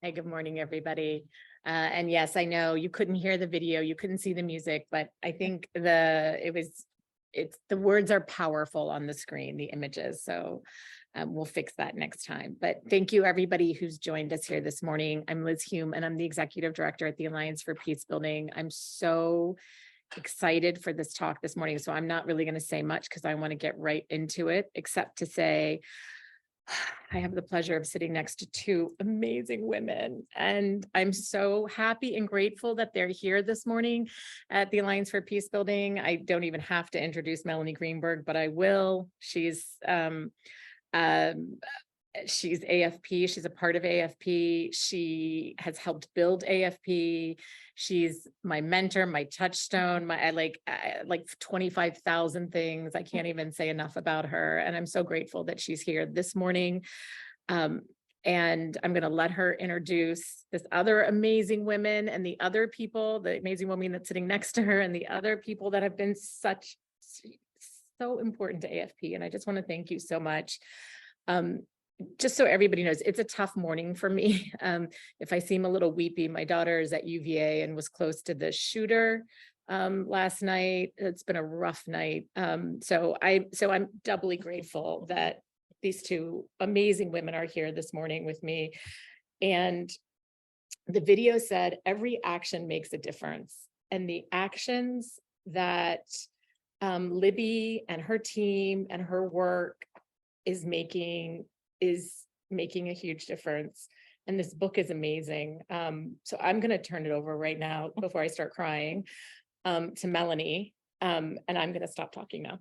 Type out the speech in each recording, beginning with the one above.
Hey, good morning, everybody. And yes, I know you couldn't hear the video, you couldn't see the music, but I think the words are powerful on the screen, the images. So we'll fix that next time. But thank you, everybody who's joined us here this morning. I'm Liz Hume, and I'm the Executive Director at the Alliance for Peacebuilding. I'm so excited for this talk this morning. So I'm not really going to say much because I want to get right into it, except to say, I have the pleasure of sitting next to two amazing women, and I'm so happy and grateful that they're here this morning at the Alliance for Peacebuilding. I don't even have to introduce Melanie Greenberg, but I will. She's AFP. She's a part of AFP. She has helped build AFP. She's my mentor, my touchstone, I like 25,000 things. I can't even say enough about her. And I'm so grateful that she's here this morning. And I'm going to let her introduce this other amazing women and the other people, the amazing woman that's sitting next to her, and the other people that have been so important to AFP. And I just want to thank you so much. Just so everybody knows, it's a tough morning for me. If I seem a little weepy, my daughter is at UVA and was close to the shooter last night. It's been a rough night. So I'm doubly grateful that these two amazing women are here this morning with me. And the video said, every action makes a difference. And the actions that Libby and her team and her work is making a huge difference. And this book is amazing. So I'm going to turn it over right now before I start crying to Melanie. And I'm going to stop talking now.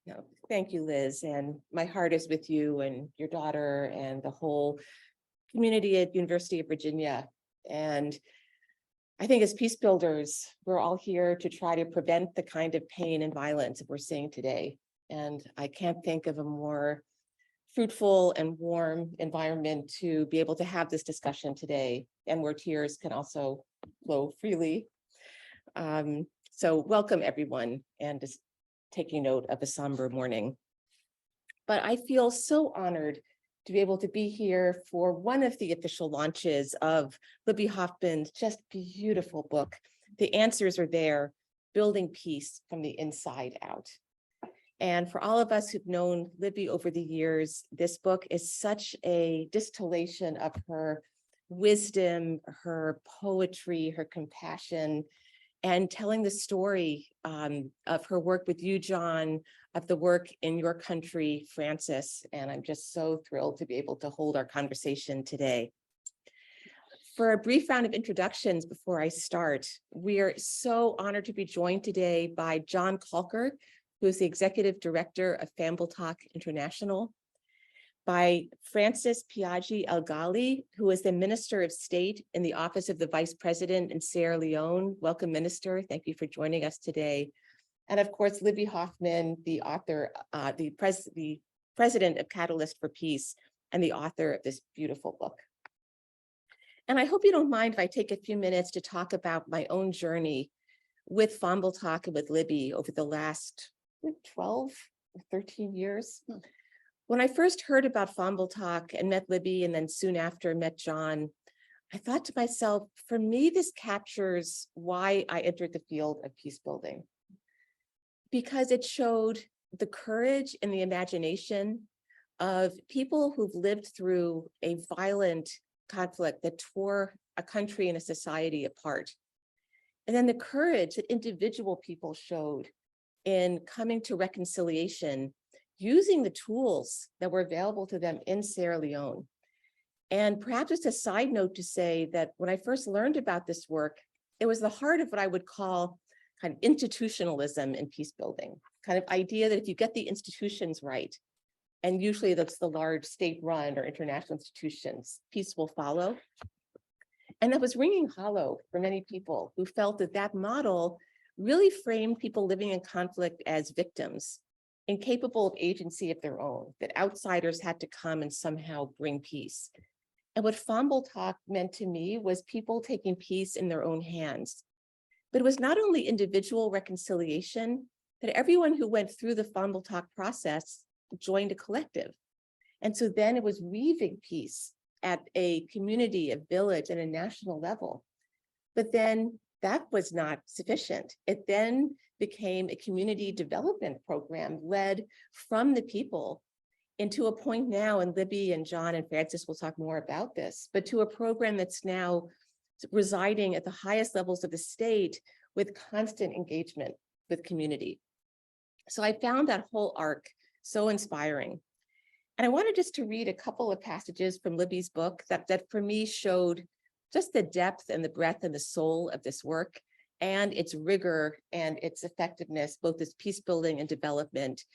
No, thank you, Liz. And my heart is with you and your daughter and the whole community at University of Virginia. And I think as peace builders, we're all here to try to prevent the kind of pain and violence that we're seeing today. And I can't think of a more fruitful and warm environment to be able to have this discussion today, and where tears can also flow freely. So welcome, everyone, and just taking note of a somber morning. But I feel so honored to be able to be here for one of the official launches of Libby Hoffman's just beautiful book. The answers are there, Building Peace from the Inside Out. And for all of us who've known Libby over the years, this book is such a distillation of her wisdom, her poetry, her compassion, and telling the story of her work with you, John, of the work in your country, Francess. And I'm just so thrilled to be able to hold our conversation today. For a brief round of introductions before I start, we are so honored to be joined today by John Caulker, who is the Executive Director of Fambul Tok International, by Francess Alghali, who is the Minister of State in the Office of the Vice President in Sierra Leone. Welcome, Minister. Thank you for joining us today. And of course, Libby Hoffman, the author, the President of Catalyst for Peace, and the author of this beautiful book. And I hope you don't mind if I take a few minutes to talk about my own journey with Fambul Tok and with Libby over the last 12 or 13 years. When I first heard about Fambul Tok and met Libby, and then soon after met John, I thought to myself, for me, this captures why I entered the field of peace building. Because it showed the courage and the imagination of people who've lived through a violent conflict that tore a country and a society apart. And then the courage that individual people showed in coming to reconciliation, using the tools that were available to them in Sierra Leone. And perhaps just a side note to say that when I first learned about this work, it was the heart of what I would call kind of institutionalism in peace building, kind of idea that if you get the institutions right, and usually that's the large state-run or international institutions, peace will follow. And that was ringing hollow for many people who felt that that model really framed people living in conflict as victims, incapable of agency of their own, that outsiders had to come and somehow bring peace. And what Fambul Tok meant to me was people taking peace in their own hands. But it was not only individual reconciliation, that everyone who went through the Fambul Tok process joined a collective. And so then it was weaving peace at a community, a village, and a national level. But then that was not sufficient. It then became a community development program led from the people into a point now, and Libby and John and Frances will talk more about this, but to a program that's now residing at the highest levels of the state with constant engagement with community. So I found that whole arc so inspiring. And I wanted just to read a couple of passages from Libby's book that for me showed just the depth and the breadth and the soul of this work and its rigor and its effectiveness, both as peace building and development,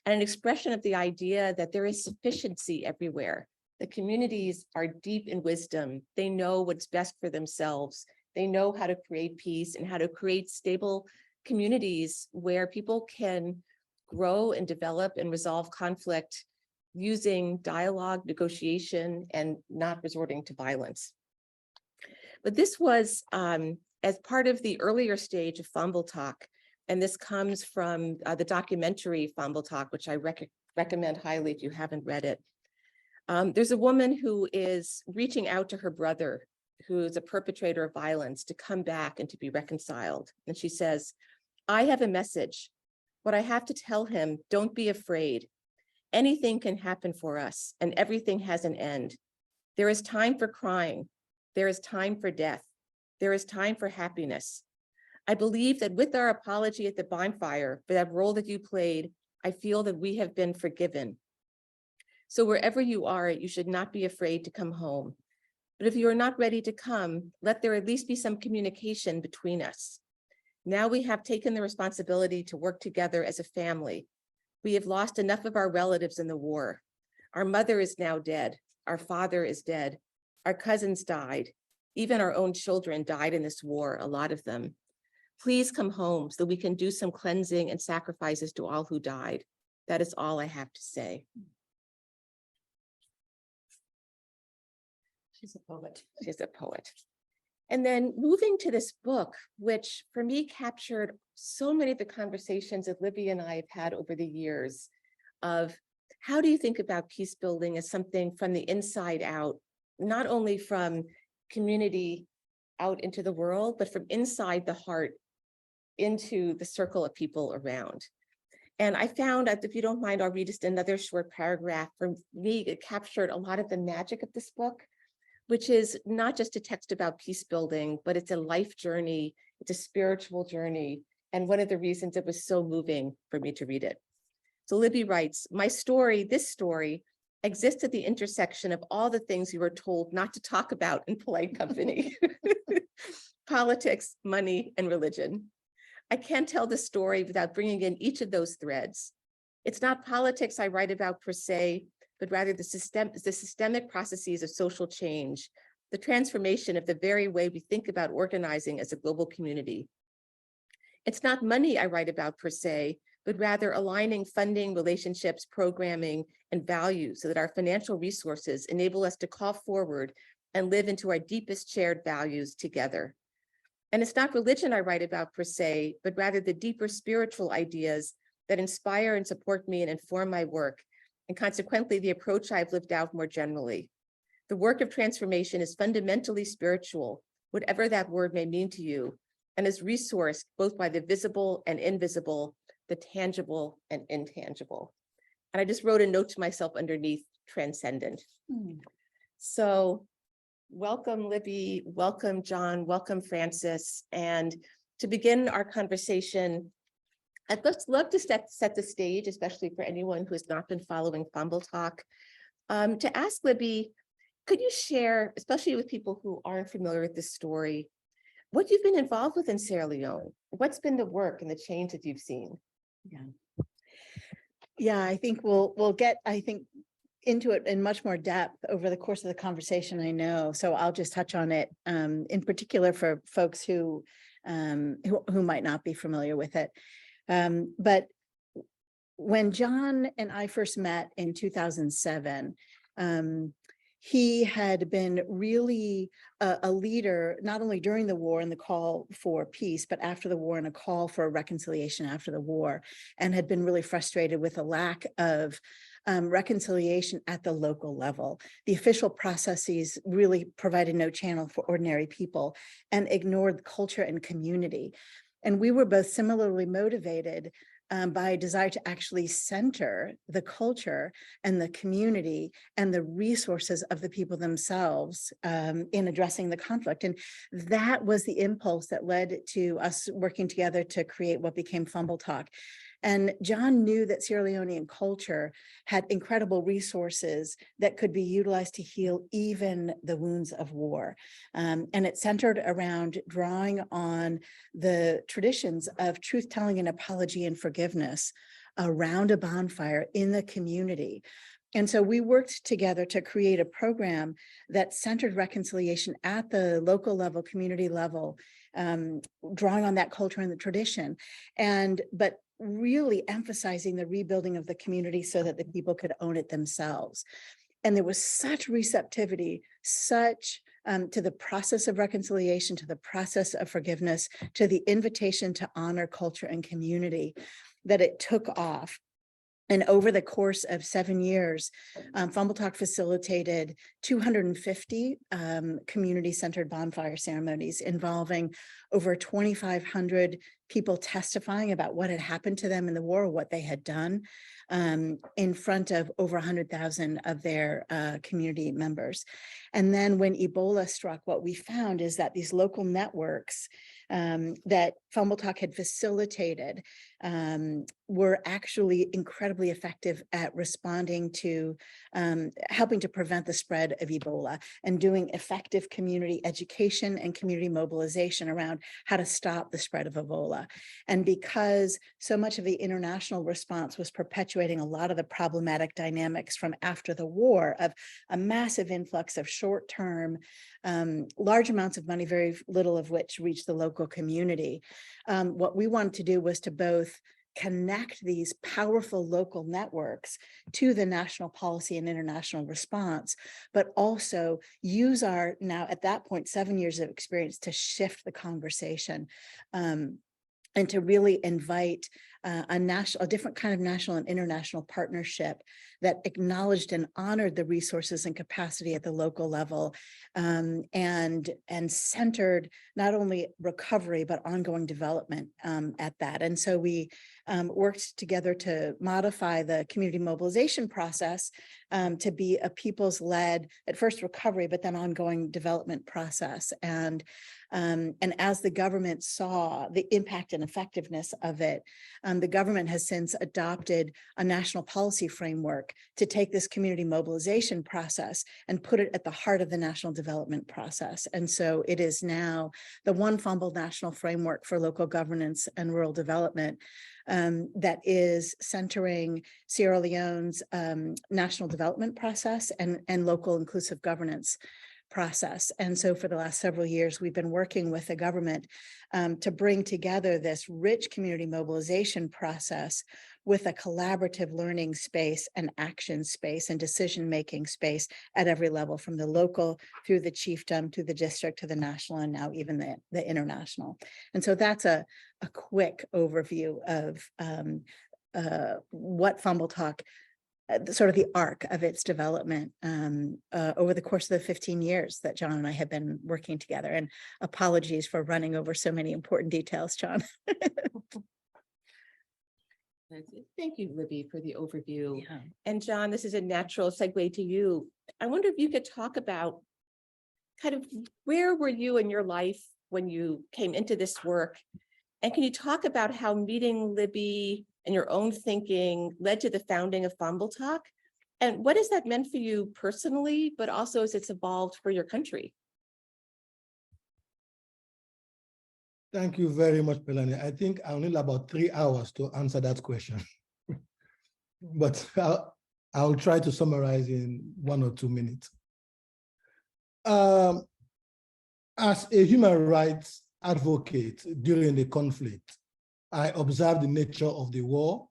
and an expression of the idea that there is sufficiency everywhere. The communities are deep in wisdom. They know what's best for themselves. They know how to create peace and how to create stable communities where people can grow and develop and resolve conflict using dialogue, negotiation, and not resorting to violence. But this was as part of the earlier stage of Fambul Tok, and this comes from the documentary Fambul Tok, which I recommend highly if you haven't read it. There's a woman who is reaching out to her brother, who is a perpetrator of violence, to come back and to be reconciled. And she says, "I have a message. What I have to tell him, don't be afraid. Anything can happen for us, and everything has an end. There is time for crying. There is time for death. There is time for happiness. I believe that with our apology at the bonfire for that role that you played, I feel that we have been forgiven. So wherever you are, you should not be afraid to come home. But if you are not ready to come, let there at least be some communication between us. Now we have taken the responsibility to work together as a family. We have lost enough of our relatives in the war. Our mother is now dead. Our father is dead. Our cousins died. Even our own children died in this war, a lot of them. Please come home so we can do some cleansing and sacrifices to all who died. That is all I have to say." She's a poet. She's a poet. And then moving to this book, which for me captured so many of the conversations that Libby and I have had over the years of how do you think about peace building as something from the inside out, not only from community out into the world, but from inside the heart into the circle of people around. And I found that, if you don't mind, I'll read just another short paragraph. For me, it captured a lot of the magic of this book, which is not just a text about peace building, but it's a life journey, it's a spiritual journey, and one of the reasons it was so moving for me to read it. So Libby writes, "My story, this story, exists at the intersection of all the things you were told not to talk about in polite company. Politics, money, and religion. I can't tell the story without bringing in each of those threads. It's not politics I write about per se, but rather the systemic processes of social change, the transformation of the very way we think about organizing as a global community. It's not money I write about per se, but rather aligning funding, relationships, programming, and values so that our financial resources enable us to call forward and live into our deepest shared values together. And it's not religion I write about per se, but rather the deeper spiritual ideas that inspire and support me and inform my work, and consequently the approach I've lived out more generally. The work of transformation is fundamentally spiritual, whatever that word may mean to you, and is resourced both by the visible and invisible, the tangible and intangible." And I just wrote a note to myself underneath, transcendent. So welcome, Libby, welcome, John, welcome, Frances. And to begin our conversation, I'd love to set the stage, especially for anyone who has not been following Fambul Tok, to ask Libby, could you share, especially with people who aren't familiar with this story, what you've been involved with in Sierra Leone? What's been the work and the change that you've seen? Yeah, I think we'll get, into it in much more depth over the course of the conversation, I know. So I'll just touch on it in particular for folks who might not be familiar with it. But when John and I first met in 2007, he had been really a leader, not only during the war and the call for peace, but after the war and a call for reconciliation after the war, and had been really frustrated with a lack of reconciliation at the local level. The official processes really provided no channel for ordinary people and ignored culture and community. And we were both similarly motivated by a desire to actually center the culture and the community and the resources of the people themselves in addressing the conflict. And that was the impulse that led to us working together to create what became Fambul Tok. And John knew that Sierra Leonean culture had incredible resources that could be utilized to heal even the wounds of war. And it centered around drawing on the traditions of truth-telling and apology and forgiveness around a bonfire in the community. And so we worked together to create a program that centered reconciliation at the local level, community level, drawing on that culture and the tradition, but really emphasizing the rebuilding of the community so that the people could own it themselves. And there was such receptivity, to the process of reconciliation, to the process of forgiveness, to the invitation to honor culture and community, that it took off. And over the course of 7 years, Fambul Tok facilitated 250 community-centered bonfire ceremonies involving over 2,500 people testifying about what had happened to them in the war, what they had done, in front of over 100,000 of their community members. And then when Ebola struck, what we found is that these local networks that Fambul Tok had facilitated were actually incredibly effective at responding to helping to prevent the spread of Ebola and doing effective community education and community mobilization around how to stop the spread of Ebola. And because so much of the international response was perpetuating a lot of the problematic dynamics from after the war of a massive influx of short-term, large amounts of money, very little of which reached the local community. What we wanted to do was to both connect these powerful local networks to the national policy and international response, but also use our now at that point 7 years of experience to shift the conversation and to really invite a different kind of national and international partnership that acknowledged and honored the resources and capacity at the local level, and centered not only recovery, but ongoing development at that. And so we worked together to modify the community mobilization process to be a people's-led, at first recovery, but then ongoing development process. And as the government saw the impact and effectiveness of it, the government has since adopted a national policy framework to take this community mobilization process and put it at the heart of the national development process. And so it is now the One Fambul National Framework for Local Governance and Rural Development that is centering Sierra Leone's national development process and local inclusive governance process. And so for the last several years, we've been working with the government to bring together this rich community mobilization process with a collaborative learning space and action space and decision-making space at every level, from the local through the chiefdom to the district to the national and now even the international. And so that's a quick overview of what Fambul Tok, sort of the arc of its development over the course of the 15 years that John and I have been working together. And apologies for running over so many important details, John. Thank you, Libby, for the overview. Yeah. And John, this is a natural segue to you. I wonder if you could talk about kind of where were you in your life when you came into this work? And can you talk about how meeting Libby and your own thinking led to the founding of Fambul Tok? And what has that meant for you personally, but also as it's evolved for your country? Thank you very much, Melanie. I think I'll need about 3 hours to answer that question. But I'll try to summarize in 1 or 2 minutes. As a human rights advocate during the conflict, I observed the nature of the war,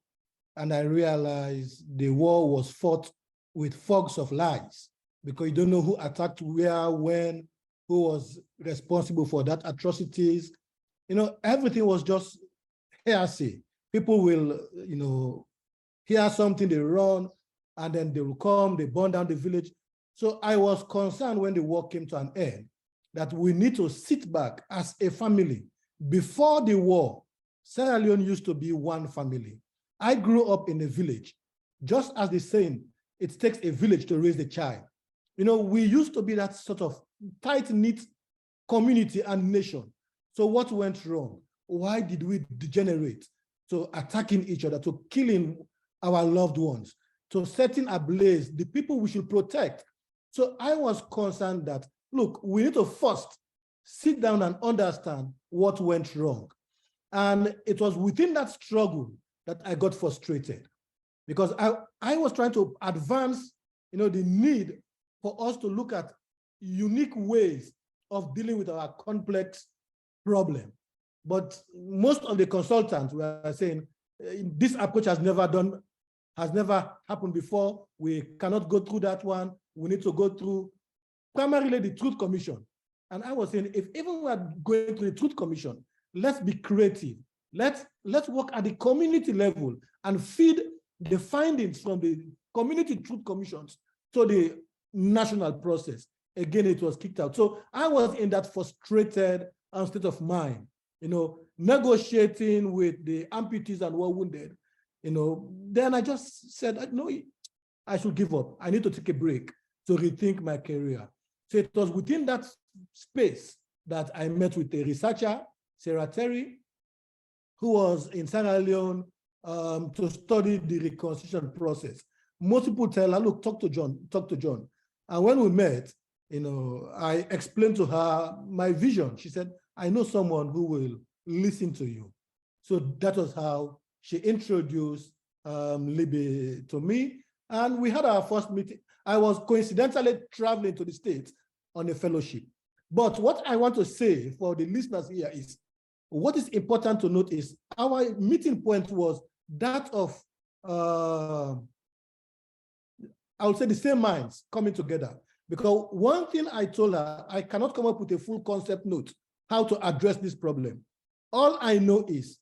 and I realized the war was fought with fogs of lies, because you don't know who attacked where, when, who was responsible for that atrocities. You know, everything was just hearsay. People will, hear something, they run. and then they will come, they burn down the village. So I was concerned when the war came to an end that we need to sit back as a family. Before the war, Sierra Leone used to be one family. I grew up in a village, just as the saying, it takes a village to raise a child. You know, we used to be that sort of tight-knit community and nation. So what went wrong? Why did we degenerate to attacking each other, to killing our loved ones, to setting ablaze the people we should protect? So I was concerned that, look, we need to first sit down and understand what went wrong. And it was within that struggle that I got frustrated, because I was trying to advance, you know, the need for us to look at unique ways of dealing with our complex problem. But most of the consultants were saying, this approach has never happened before. We cannot go through that one. We need to go through primarily the Truth Commission. And I was saying, if even we are going through the Truth Commission, let's be creative. Let's work at the community level and feed the findings from the community truth commissions to the national process. Again, it was kicked out. So I was in that frustrated state of mind, you know, negotiating with the amputees and war wounded, you know. Then I just said, no, I should give up. I need to take a break to rethink my career. So it was within that space that I met with a researcher, Sarah Terry, who was in Sierra Leone to study the reconstruction process. Most people tell her, look, talk to John. And when we met, you know, I explained to her my vision. She said, I know someone who will listen to you. So that was how she introduced Libby to me. And we had our first meeting. I was coincidentally traveling to the States on a fellowship. But what I want to say for the listeners here is, what is important to note is our meeting point was that of, I would say, the same minds coming together. Because one thing I told her, I cannot come up with a full concept note how to address this problem. All I know is,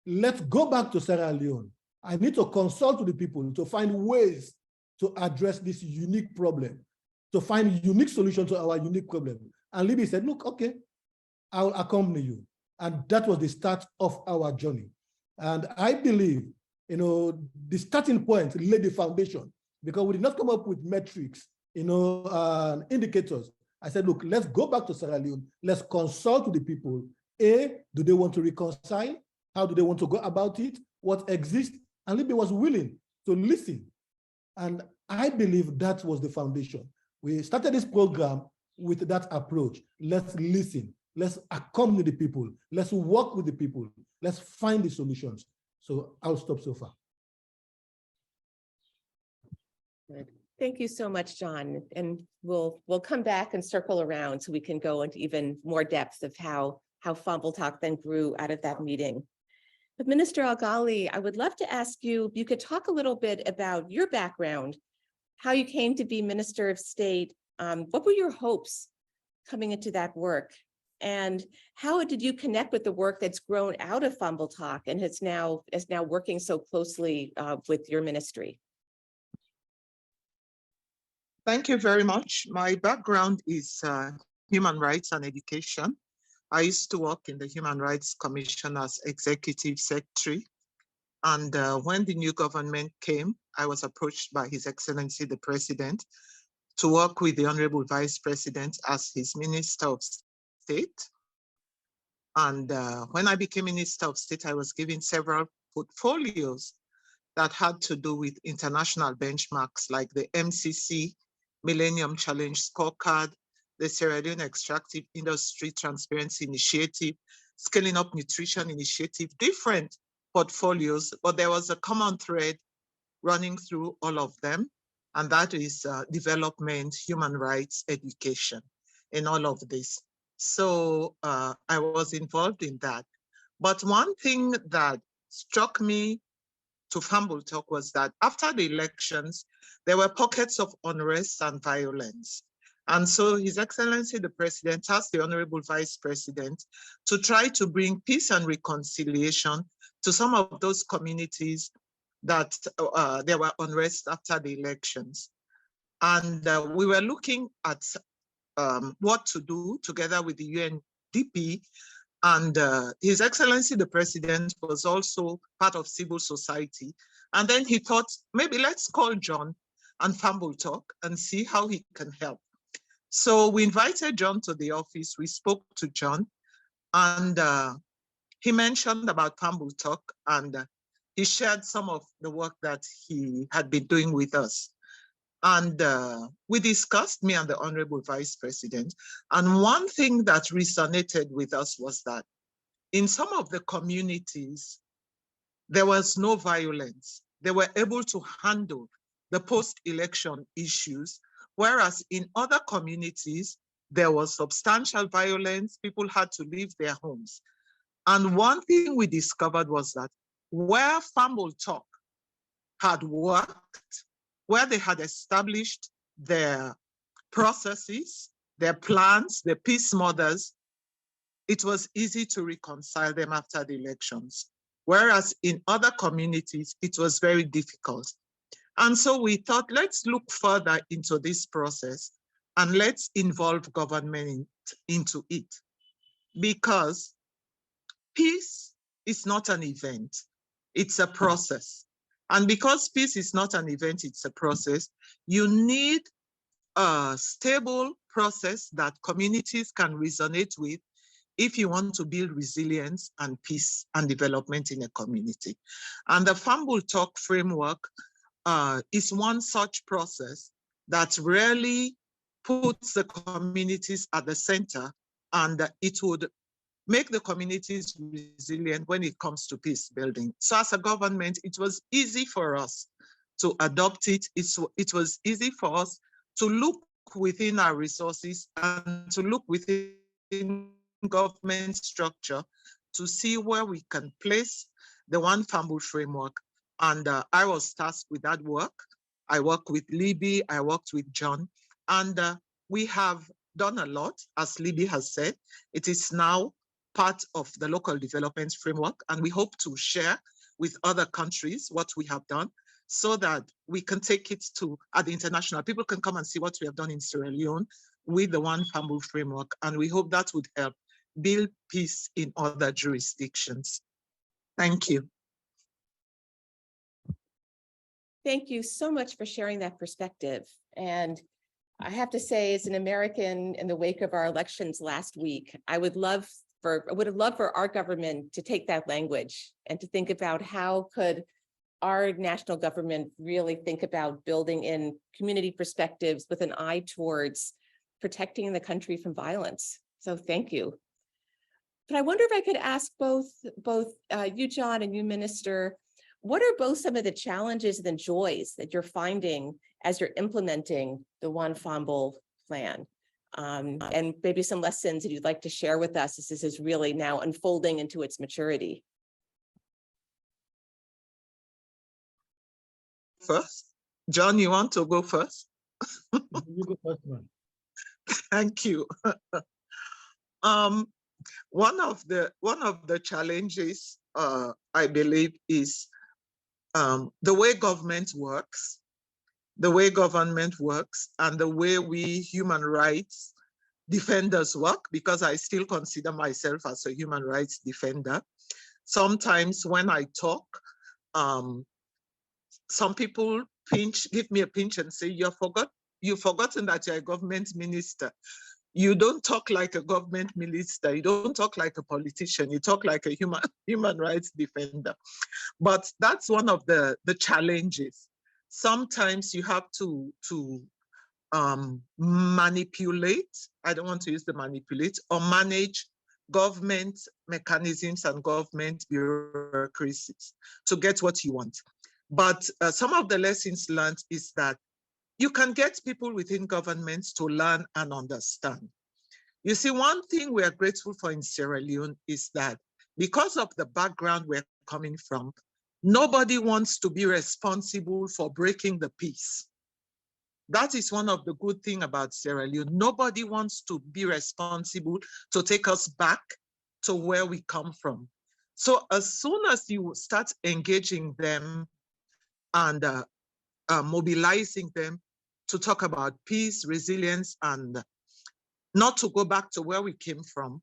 let's go back to Sierra Leone. I need to consult with the people to find ways to address this unique problem, to find unique solutions to our unique problem. And Libby said, look, okay, I'll accompany you. And that was the start of our journey. And I believe, you know, the starting point laid the foundation, because we did not come up with metrics, you know, indicators. I said, look, let's go back to Sierra Leone. Let's consult with the people. A, do they want to reconcile? How do they want to go about it? What exists? And Libby was willing to listen. And I believe that was the foundation. We started this program with that approach. Let's listen. Let's accompany the people. Let's work with the people. Let's find the solutions. So I'll stop so far. Good. Thank you so much, John. And we'll come back and circle around so we can go into even more depth of how Fambul Tok then grew out of that meeting. But Minister Alghali, I would love to ask you if you could talk a little bit about your background, how you came to be Minister of State. What were your hopes coming into that work? And how did you connect with the work that's grown out of Fambul Tok and is now working so closely with your ministry? Thank you very much. My background is human rights and education. I used to work in the Human Rights Commission as Executive Secretary. And when the new government came, I was approached by His Excellency, the President, to work with the Honorable Vice President as his Minister of State. And when I became Minister of State, I was given several portfolios that had to do with international benchmarks like the MCC, Millennium Challenge Scorecard, the Sierra Leone Extractive Industry Transparency Initiative, Scaling Up Nutrition Initiative, different portfolios, but there was a common thread running through all of them, and that is development, human rights, education, in all of this. So I was involved in that. But one thing that struck me to Fambul Tok was that after the elections, there were pockets of unrest and violence. And so His Excellency, the President, asked the Honorable Vice President to try to bring peace and reconciliation to some of those communities that there were unrest after the elections. And we were looking at what to do together with the UNDP. And His Excellency, the President, was also part of civil society. And then he thought, maybe let's call John and Fambul Tok and see how he can help. So we invited John to the office. We spoke to John, and he mentioned about Fambul Tok, and he shared some of the work that he had been doing with us. And we discussed, me and the Honorable Vice President, and one thing that resonated with us was that in some of the communities, there was no violence. They were able to handle the post-election issues, whereas in other communities, there was substantial violence. People had to leave their homes. And one thing we discovered was that where Fambul Tok had worked, where they had established their processes, their plans, their peace mothers, it was easy to reconcile them after the elections. Whereas in other communities, it was very difficult. And so we thought, let's look further into this process and let's involve government into it. Because peace is not an event, it's a process. And because peace is not an event, it's a process, you need a stable process that communities can resonate with if you want to build resilience and peace and development in a community. And the Fambul Tok framework is one such process that really puts the communities at the center, and it would make the communities resilient when it comes to peace building. So as a government, it was easy for us to adopt it. It was easy for us to look within our resources and to look within government structure to see where we can place the One Fambul framework. And I was tasked with that work. I worked with Libby, I worked with John, and we have done a lot, as Libby has said. It is now part of the local development framework, and we hope to share with other countries what we have done so that we can take it to at the international. People can come and see what we have done in Sierra Leone with the One Fambul framework, and we hope that would help build peace in other jurisdictions. Thank you. Thank you so much for sharing that perspective. And I have to say, as an American in the wake of our elections last week, I would have loved for our government to take that language and to think about how could our national government really think about building in community perspectives with an eye towards protecting the country from violence. So thank you. But I wonder if I could ask both you, John, and you, Minister, what are both some of the challenges and joys that you're finding as you're implementing the One Fambul plan? And maybe some lessons that you'd like to share with us as this is really now unfolding into its maturity. First, John, you want to go first? You go first, man. Thank you. One of the challenges, I believe, is the way government works, and the way we human rights defenders work, because I still consider myself as a human rights defender. Sometimes when I talk, some people give me a pinch and say, you've forgotten that you're a government minister. You don't talk like a government minister. You don't talk like a politician. You talk like a human rights defender. But that's one of the challenges. Sometimes you have to manipulate, I don't want to use the manipulate, or manage government mechanisms and government bureaucracies to get what you want. But some of the lessons learned is that you can get people within governments to learn and understand. You see, one thing we are grateful for in Sierra Leone is that because of the background we're coming from, nobody wants to be responsible for breaking the peace. That is one of the good things about Sierra Leone. Nobody wants to be responsible to take us back to where we come from. So as soon as you start engaging them and mobilizing them to talk about peace, resilience, and not to go back to where we came from.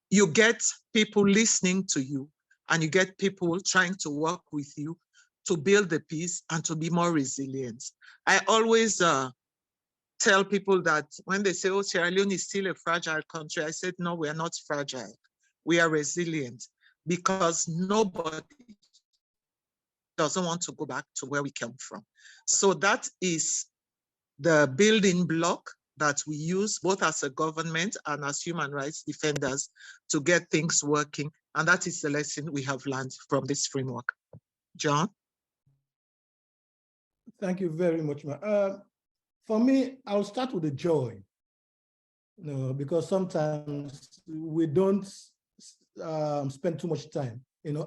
You get people listening to you, and you get people trying to work with you to build the peace and to be more resilient. I always tell people that when they say, oh, Sierra Leone is still a fragile country, I said, no, we are not fragile. We are resilient, because nobody doesn't want to go back to where we came from. So that is the building block that we use both as a government and as human rights defenders to get things working. And that is the lesson we have learned from this framework. John? Thank you very much, Ma. For me, I'll start with the joy, because sometimes we don't spend too much time,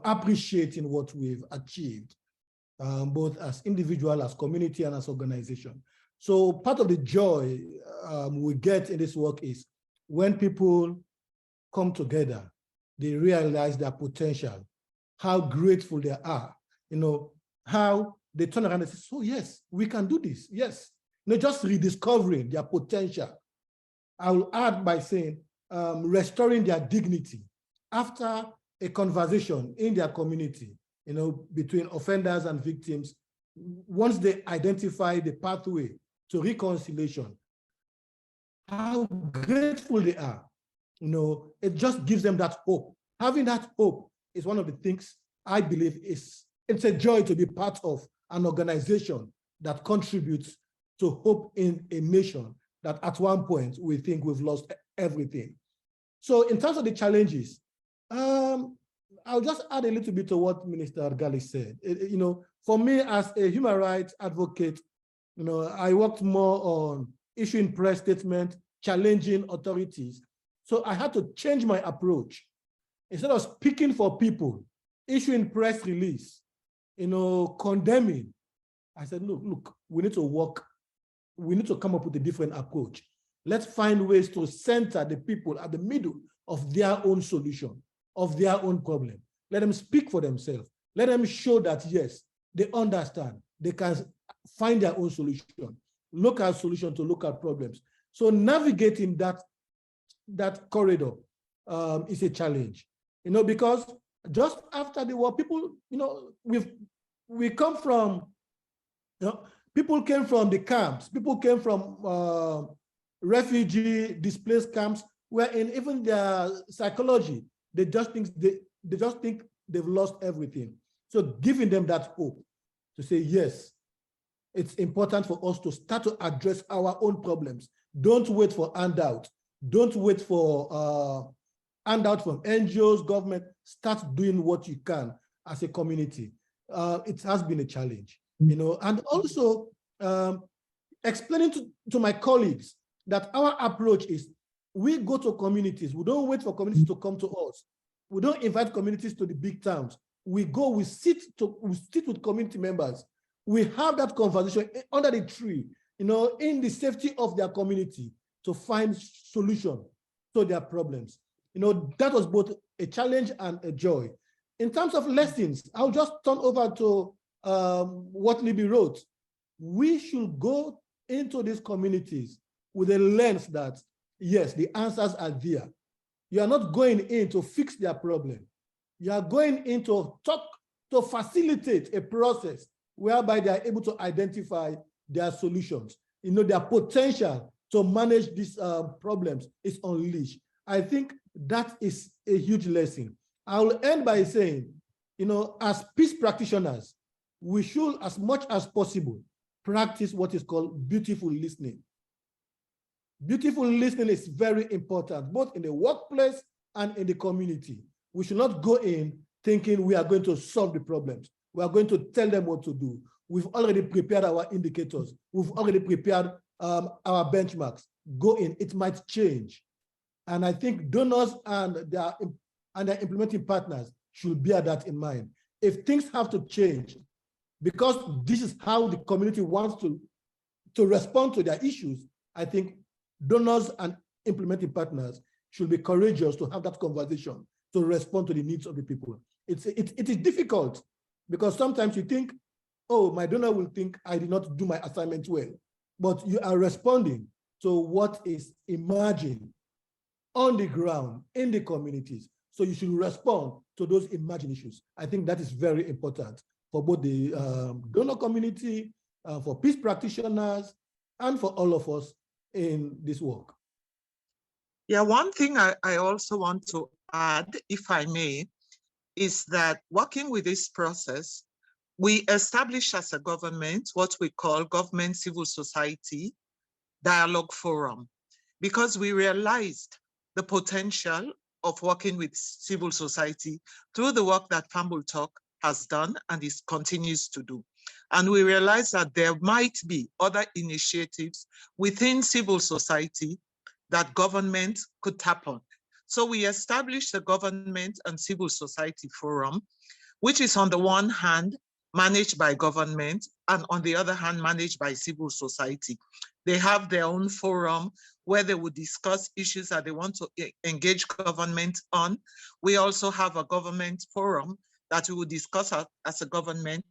appreciating what we've achieved, both as individual, as community, and as organization. So part of the joy we get in this work is when people come together, they realize their potential, how grateful they are, how they turn around and say, so yes, we can do this, yes. Just rediscovering their potential. I will add by saying, restoring their dignity after a conversation in their community, between offenders and victims. Once they identify the pathway to reconciliation, how grateful they are, it just gives them that hope. Having that hope is one of the things I believe it's a joy to be part of an organization that contributes to hope in a nation that at one point we think we've lost everything. So in terms of the challenges, I'll just add a little bit to what Minister Alghali said. For me as a human rights advocate, I worked more on issuing press statements, challenging authorities. So I had to change my approach. Instead of speaking for people, issuing press release, condemning, I said, look, we need to work. We need to come up with a different approach. Let's find ways to center the people at the middle of their own solution, of their own problem. Let them speak for themselves. Let them show that, yes, they understand. They can find their own solution, local solution to local problems. So navigating that corridor is a challenge, because just after the war, people, we come from, people came from the camps, people came from refugee displaced camps, where in even their psychology, they just think they've lost everything. So giving them that hope to say, yes, it's important for us to start to address our own problems. Don't wait for handout. Don't wait for handout from NGOs, government. Start doing what you can as a community. It has been a challenge, and also explaining to my colleagues that our approach is we go to communities. We don't wait for communities to come to us. We don't invite communities to the big towns. We go, we sit with community members. We have that conversation under the tree, in the safety of their community to find solution to their problems. That was both a challenge and a joy. In terms of lessons, I'll just turn over to what Libby wrote. We should go into these communities with a lens that, yes, the answers are there. You are not going in to fix their problem. You are going in to talk, to facilitate a process whereby they are able to identify their solutions. Their potential to manage these problems is unleashed. I think that is a huge lesson. I will end by saying, as peace practitioners, we should, as much as possible, practice what is called beautiful listening. Beautiful listening is very important, both in the workplace and in the community. We should not go in thinking we are going to solve the problems. We are going to tell them what to do. We've already prepared our indicators. We've already prepared our benchmarks. Go in, it might change. And I think donors and their implementing partners should bear that in mind. If things have to change, because this is how the community wants to respond to their issues, I think donors and implementing partners should be courageous to have that conversation to respond to the needs of the people. It is difficult because sometimes you think, oh, my donor will think I did not do my assignment well. But you are responding to what is emerging on the ground in the communities. So you should respond to those emerging issues. I think that is very important for both the donor community, for peace practitioners, and for all of us in this work. Yeah, one thing I also want to add, if I may, is that working with this process, we establish as a government what we call Government Civil Society Dialogue Forum, because we realized the potential of working with civil society through the work that Fambul Tok has done and is continues to do. And we realized that there might be other initiatives within civil society that government could tap on. So we established the Government and Civil Society Forum, which is on the one hand managed by government and on the other hand managed by civil society. They have their own forum where they would discuss issues that they want to engage government on. We also have a government forum that we would discuss as a government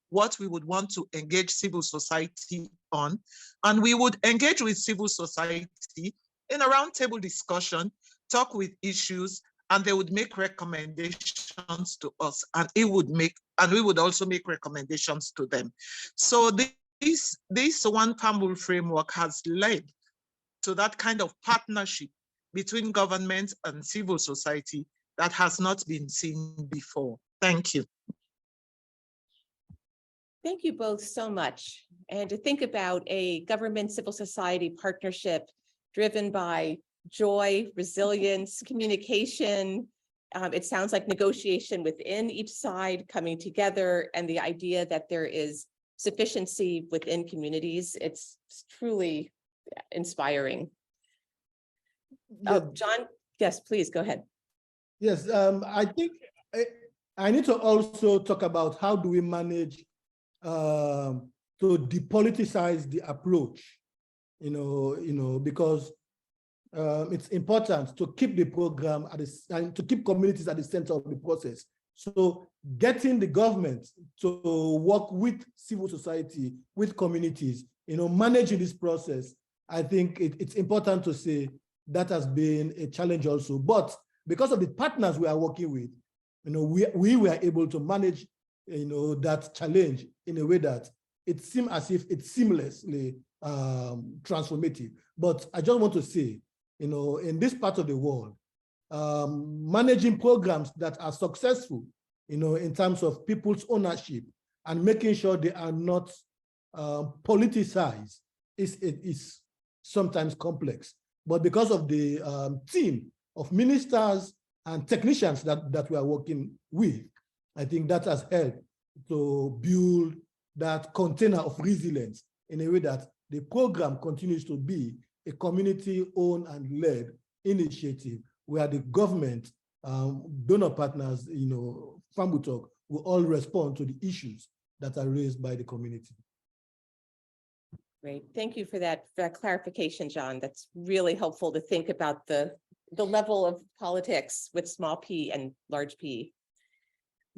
what we would want to engage civil society on. And we would engage with civil society in a roundtable discussion, talk with issues, and they would make recommendations to us, and we would also make recommendations to them. So this One Fambul framework has led to that kind of partnership between government and civil society that has not been seen before. Thank you. Thank you both so much. And to think about a government civil society partnership driven by joy, resilience, communication. It sounds like negotiation within each side coming together, and the idea that there is sufficiency within communities. It's truly inspiring. Oh, John, yes, please go ahead. Yes, I think I need to also talk about how do we manage to depoliticize the approach, because it's important to keep the program and to keep communities at the center of the process. So getting the government to work with civil society, with communities, managing this process, I think it's important to say that has been a challenge also. But because of the partners we are working with, we were able to manage, that challenge in a way that it seemed as if it's seamlessly transformative. But I just want to say, in this part of the world, managing programs that are successful, in terms of people's ownership and making sure they are not politicized is sometimes complex. But because of the team of ministers and technicians that we are working with, I think that has helped to build that container of resilience in a way that the program continues to be a community-owned and led initiative where the government, donor partners, Fambul Tok, will all respond to the issues that are raised by the community. Great, thank you for that clarification, John. That's really helpful to think about the level of politics with small p and large P.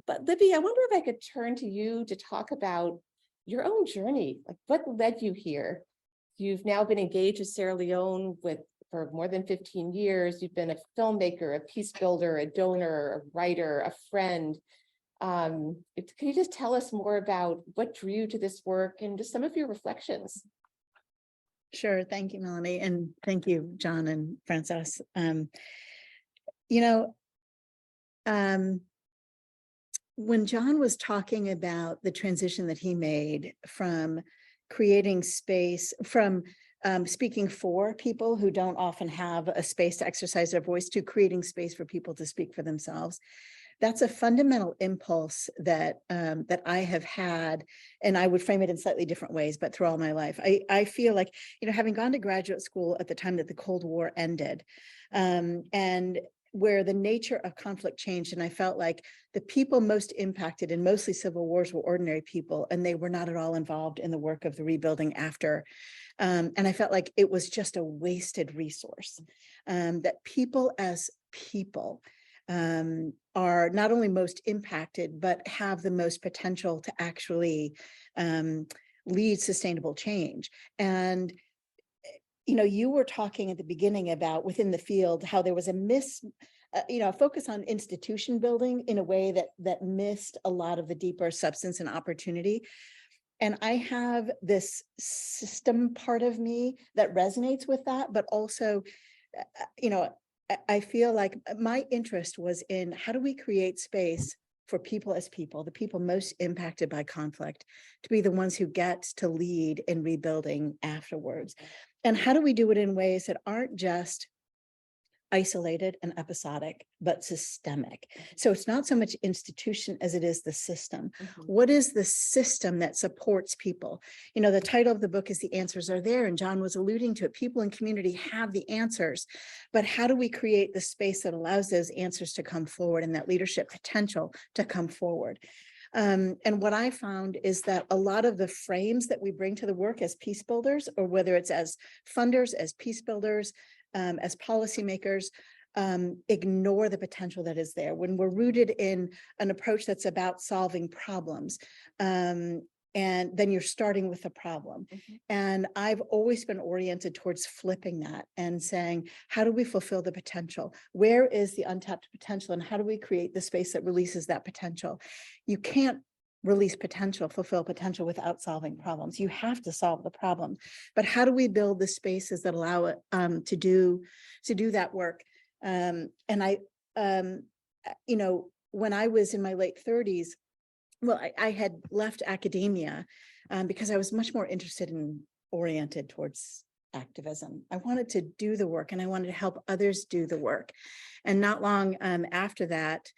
But Libby, I wonder if I could turn to you to talk about your own journey. Like, what led you here? You've now been engaged with Sierra Leone for more than 15 years. You've been a filmmaker, a peace builder, a donor, a writer, a friend. Can you just tell us more about what drew you to this work and just some of your reflections? Sure. Thank you, Melanie. And thank you, John and Francess. When John was talking about the transition that he made from creating space, from speaking for people who don't often have a space to exercise their voice, to creating space for people to speak for themselves, that's a fundamental impulse that that I have had, and I would frame it in slightly different ways, but through all my life. I feel like, having gone to graduate school at the time that the Cold War ended, and where the nature of conflict changed, and I felt like the people most impacted in mostly civil wars were ordinary people, and they were not at all involved in the work of the rebuilding after. And I felt like it was just a wasted resource, that people as people are not only most impacted, but have the most potential to actually lead sustainable change. And you were talking at the beginning about within the field how there was a focus on institution building in a way that missed a lot of the deeper substance and opportunity. And I have this system part of me that resonates with that, but also, I feel like my interest was in how do we create space for people as people, the people most impacted by conflict, to be the ones who get to lead in rebuilding afterwards. And how do we do it in ways that aren't just isolated and episodic, but systemic? So it's not so much institution as it is the system. What is the system that supports people? The title of the book is The Answers Are There, and John was alluding to it. People in community have the answers, but how do we create the space that allows those answers to come forward and that leadership potential to come forward? And what I found is that a lot of the frames that we bring to the work as peace builders, or whether it's as funders, as peace builders, as policymakers, ignore the potential that is there when we're rooted in an approach that's about solving problems. And then you're starting with the problem. And I've always been oriented towards flipping that and saying, how do we fulfill the potential? Where is the untapped potential? And how do we create the space that releases that potential? You can't release potential, fulfill potential without solving problems. You have to solve the problem. But how do we build the spaces that allow it to do that work? And I, when I was in my late 30s, well, I had left academia because I was much more interested in oriented towards activism. I wanted to do the work and I wanted to help others do the work. And not long after that,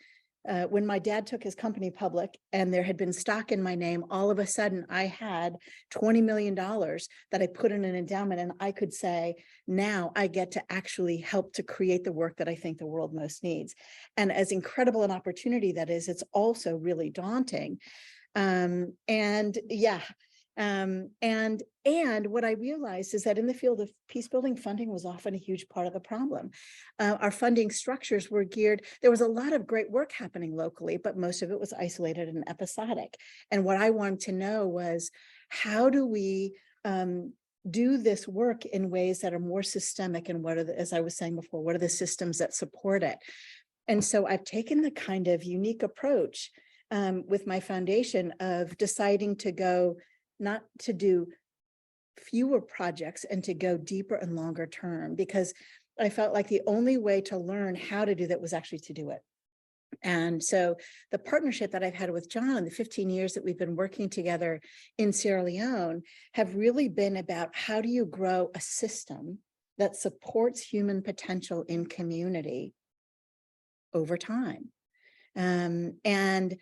when my dad took his company public and there had been stock in my name, all of a sudden I had $20 million that I put in an endowment, and I could say, now I get to actually help to create the work that I think the world most needs. And as incredible an opportunity that is, it's also really daunting. And what I realized is that in the field of peace building, funding was often a huge part of the problem. Our funding structures were geared, there was a lot of great work happening locally, but most of it was isolated and episodic. And what I wanted to know was, how do we do this work in ways that are more systemic, and what are the, as I was saying before, what are the systems that support it? And so I've taken the kind of unique approach with my foundation of deciding to go, not to do fewer projects and to go deeper and longer term, because I felt like the only way to learn how to do that was actually to do it. And so the partnership that I've had with John in the 15 years that we've been working together in Sierra Leone have really been about, how do you grow a system that supports human potential in community over time? And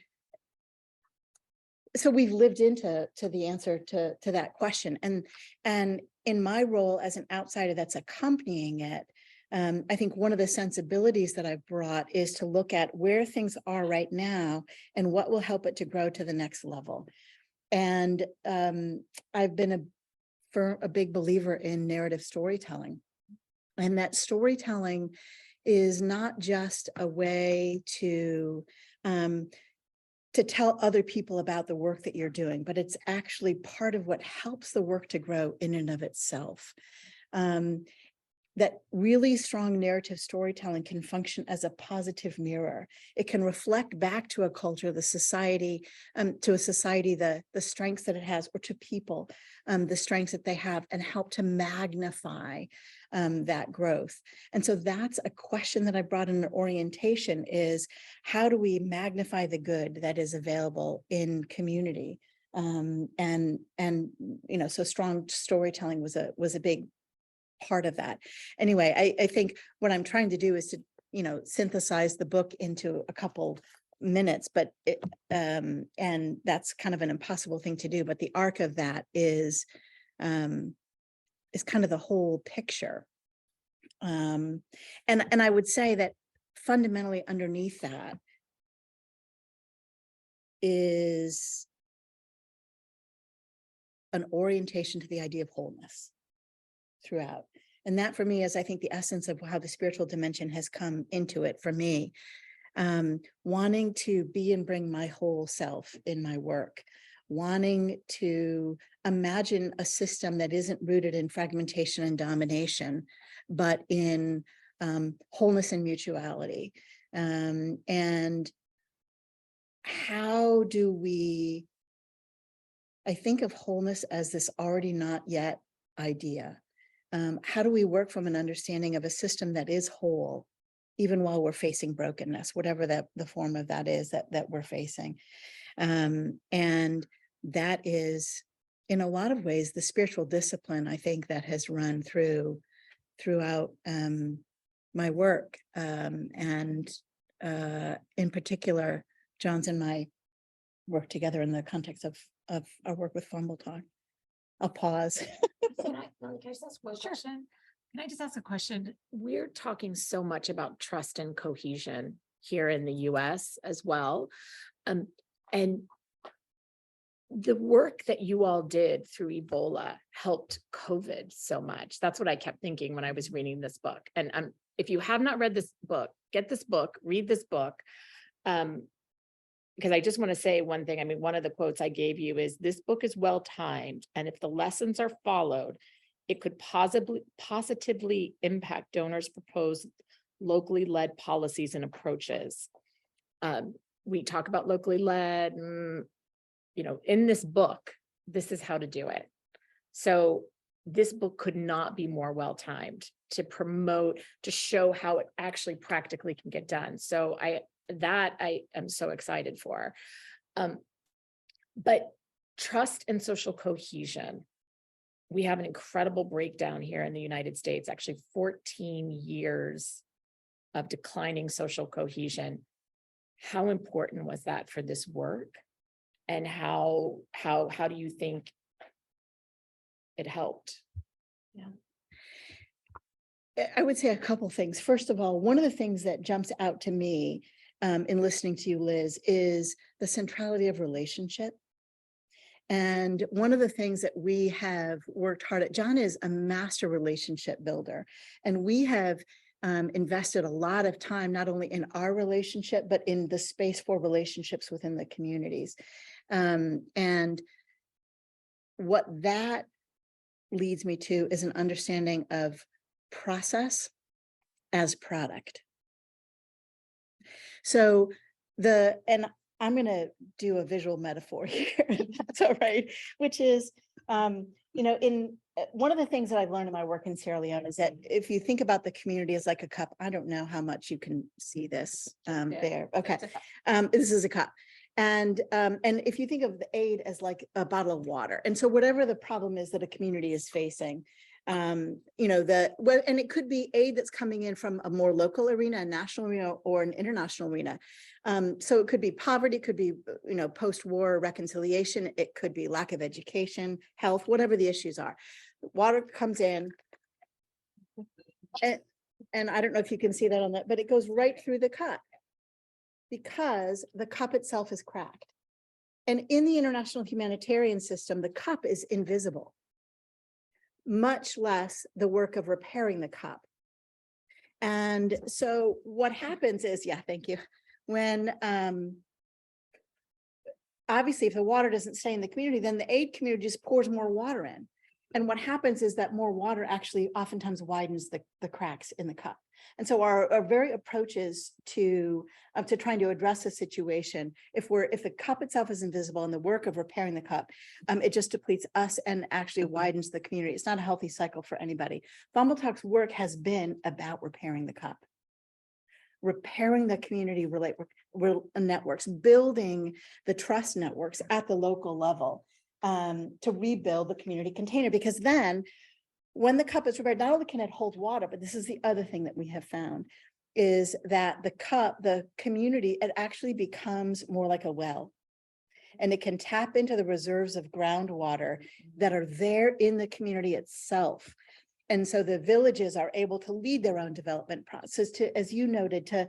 so we've lived into the answer to that question. And in my role as an outsider that's accompanying it, I think one of the sensibilities that I've brought is to look at where things are right now and what will help it to grow to the next level. And I've been a big believer in narrative storytelling. And that storytelling is not just a way to tell other people about the work that you're doing, but it's actually part of what helps the work to grow in and of itself. That really strong narrative storytelling can function as a positive mirror. It can reflect back to a culture, the society, the strengths that it has, or to people, the strengths that they have, and help to magnify that growth. And so that's a question that I brought in an orientation, is how do we magnify the good that is available in community? So strong storytelling was a big part of that. Anyway, I think what I'm trying to do is to, synthesize the book into a couple minutes, but and that's kind of an impossible thing to do. But the arc of that is kind of the whole picture. And I would say that fundamentally underneath that is an orientation to the idea of wholeness throughout. And that for me is, I think, the essence of how the spiritual dimension has come into it for me. wanting to be and bring my whole self in my work, wanting to imagine a system that isn't rooted in fragmentation and domination, but in wholeness and mutuality. And how do we, I think of wholeness as this already not yet idea. How do we work from an understanding of a system that is whole, even while we're facing brokenness, whatever the form of that is that we're facing? And that is, in a lot of ways, the spiritual discipline, I think, that has run throughout my work. And in particular, John's and my work together in the context of our work with Fambul Tok. I'll pause. Can I just ask one question? Can I just ask a question? We're talking so much about trust and cohesion here in the US as well. And the work that you all did through Ebola helped COVID so much. That's what I kept thinking when I was reading this book. And if you have not read this book, get this book, read this book. Because I just want to say one thing. I mean, one of the quotes I gave you is, this book is well timed, and if the lessons are followed, it could positively impact donors' proposed locally led policies and approaches. We talk about locally led, in this book, this is how to do it. So this book could not be more well timed to promote, to show how it actually practically can get done. So I am so excited for. But trust and social cohesion, we have an incredible breakdown here in the United States, actually 14 years of declining social cohesion. How important was that for this work? And how do you think it helped? Yeah. I would say a couple things. First of all, one of the things that jumps out to me in listening to you, Liz, is the centrality of relationship. And one of the things that we have worked hard at, John is a master relationship builder, and we have invested a lot of time, not only in our relationship, but in the space for relationships within the communities. And what that leads me to is an understanding of process as product. So and I'm going to do a visual metaphor here, if that's all right, which is, in one of the things that I've learned in my work in Sierra Leone is that if you think about the community as like a cup, I don't know how much you can see this there. Okay. This is a cup. And if you think of the aid as like a bottle of water, and so whatever the problem is that a community is facing, and it could be aid that's coming in from a more local arena, a national arena, or an international arena. So it could be poverty, it could be, post-war reconciliation, it could be lack of education, health, whatever the issues are. Water comes in, and I don't know if you can see that on that, but it goes right through the cup because the cup itself is cracked. And in the international humanitarian system, the cup is invisible, much less the work of repairing the cup. And so what happens is, thank you. When, obviously, if the water doesn't stay in the community, then the aid community just pours more water in. And what happens is that more water actually oftentimes widens the cracks in the cup. And so our very approaches to trying to address a situation, if the cup itself is invisible and the work of repairing the cup, it just depletes us and actually widens the community. It's not a healthy cycle for anybody. Fambul Tok's work has been about repairing the cup, repairing the community networks, building the trust networks at the local level to rebuild the community container. Because then when the cup is repaired, not only can it hold water, but this is the other thing that we have found, is that the community, it actually becomes more like a well. And it can tap into the reserves of groundwater that are there in the community itself. And so the villages are able to lead their own development process to, as you noted, to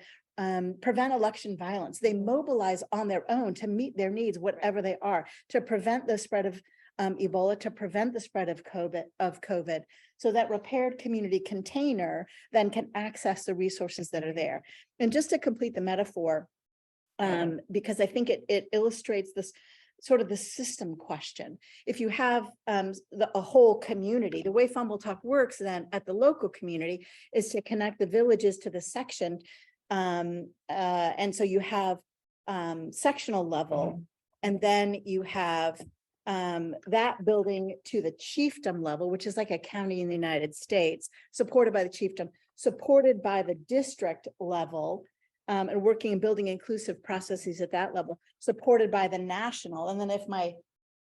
prevent election violence. They mobilize on their own to meet their needs, whatever they are, to prevent the spread of Ebola to prevent the spread of COVID, so that repaired community container then can access the resources that are there. And just to complete the metaphor, because I think it illustrates this sort of the system question. If you have a whole community, the way Fambul Tok works then at the local community is to connect the villages to the section. And so you have sectional level, and then you have that building to the chiefdom level, which is like a county in the United States, supported by the chiefdom, supported by the district level, and working and building inclusive processes at that level, supported by the national. And then if my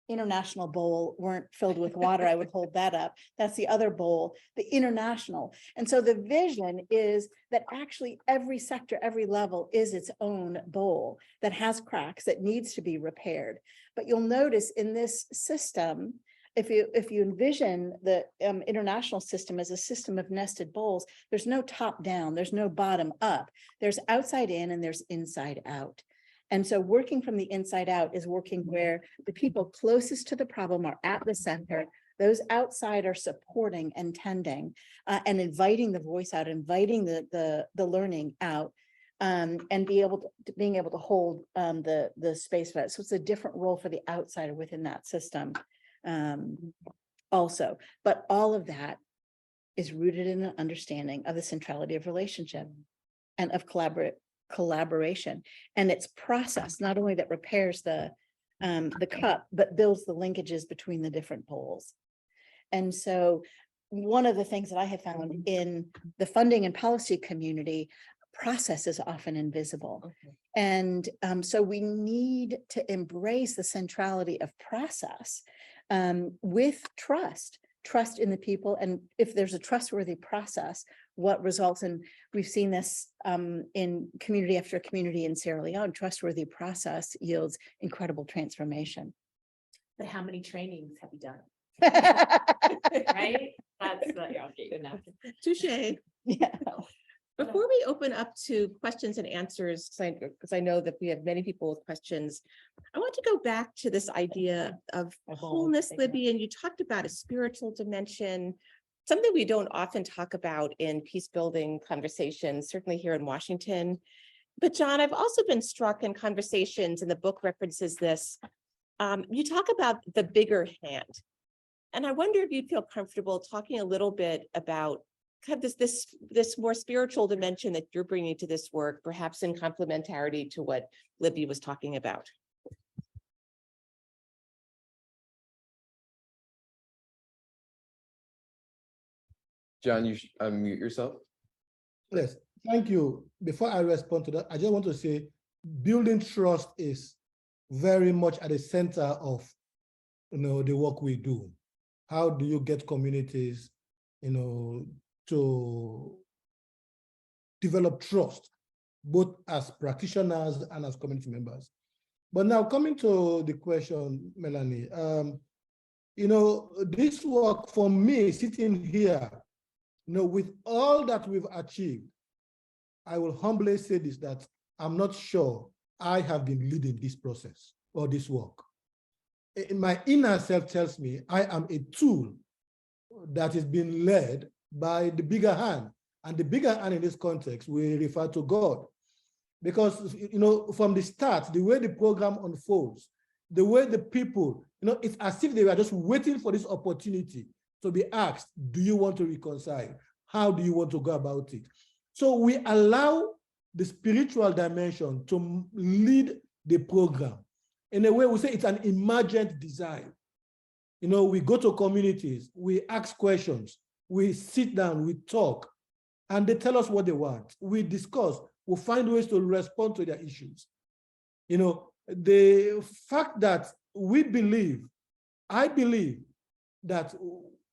international bowl weren't filled with water, I would hold that up. That's the other bowl, the international. And so the vision is that actually every sector, every level is its own bowl that has cracks that needs to be repaired. But you'll notice in this system, if you envision the international system as a system of nested bowls, there's no top down, there's no bottom up, there's outside in and there's inside out. And so working from the inside out is working where the people closest to the problem are at the center, those outside are supporting and tending, and inviting the voice out, inviting the learning out, and being able to hold the space for that. So it's a different role for the outsider within that system. Also, but all of that is rooted in an understanding of the centrality of relationship and of collaboration, and its process, not only that repairs the cup, but builds the linkages between the different bowls. And so one of the things that I have found in the funding and policy community, process is often invisible. Okay. And so we need to embrace the centrality of process with trust in the people. And if there's a trustworthy process, what results in, we've seen this in community after community in Sierra Leone, trustworthy process yields incredible transformation. But how many trainings have you done? Right? That's okay, good enough. Touche. Yeah. Before we open up to questions and answers, because I know that we have many people with questions, I want to go back to this idea of wholeness, Libby, and you talked about a spiritual dimension, something we don't often talk about in peace building conversations, certainly here in Washington. But John, I've also been struck in conversations, and the book references this, you talk about the bigger hand. And I wonder if you'd feel comfortable talking a little bit about kind of this more spiritual dimension that you're bringing to this work, perhaps in complementarity to what Libby was talking about. John, you should unmute yourself. Yes, thank you. Before I respond to that, I just want to say building trust is very much at the center of the work we do. How do you get communities to develop trust, both as practitioners and as community members? But now coming to the question, Melanie, this work for me, sitting here, with all that we've achieved, I will humbly say this, that I'm not sure I have been leading this process or this work. My inner self tells me I am a tool that is being led by the bigger hand. And the bigger hand in this context, we refer to God. Because, from the start, the way the program unfolds, the way the people, it's as if they were just waiting for this opportunity to be asked, do you want to reconcile? How do you want to go about it? So we allow the spiritual dimension to lead the program. In a way, we say it's an emergent design. We go to communities, we ask questions, we sit down, we talk, and they tell us what they want. We discuss, we find ways to respond to their issues. The fact that I believe that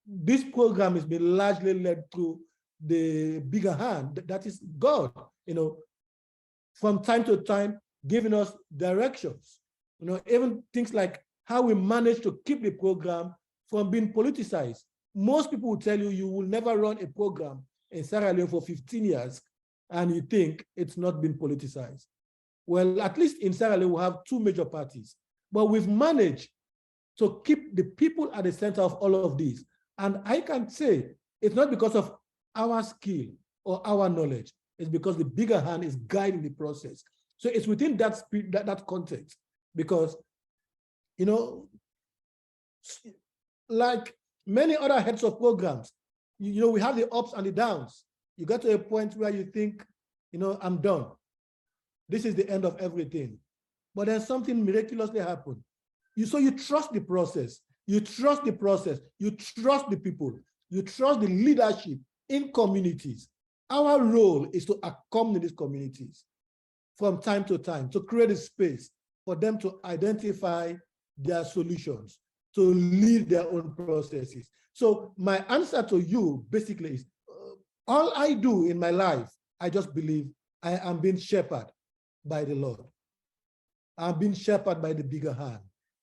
this program has been largely led through the bigger hand, that is God, from time to time, giving us directions. Even things like how we manage to keep the program from being politicized. Most people will tell you, you will never run a program in Sierra Leone for 15 years, and you think it's not been politicized. Well, at least in Sierra Leone, we have two major parties, but we've managed So keep the people at the center of all of these. And I can say it's not because of our skill or our knowledge, it's because the bigger hand is guiding the process. So it's within that context, because, you know, like many other heads of programs, you know, we have the ups and the downs. You get to a point where you think, you know, I'm done. This is the end of everything. But then something miraculously happened. So you trust the process. You trust the process. You trust the people. You trust the leadership in communities. Our role is to accompany these communities from time to time, to create a space for them to identify their solutions, to lead their own processes. So my answer to you basically is, all I do in my life, I just believe I am being shepherded by the Lord. I'm being shepherded by the bigger hand.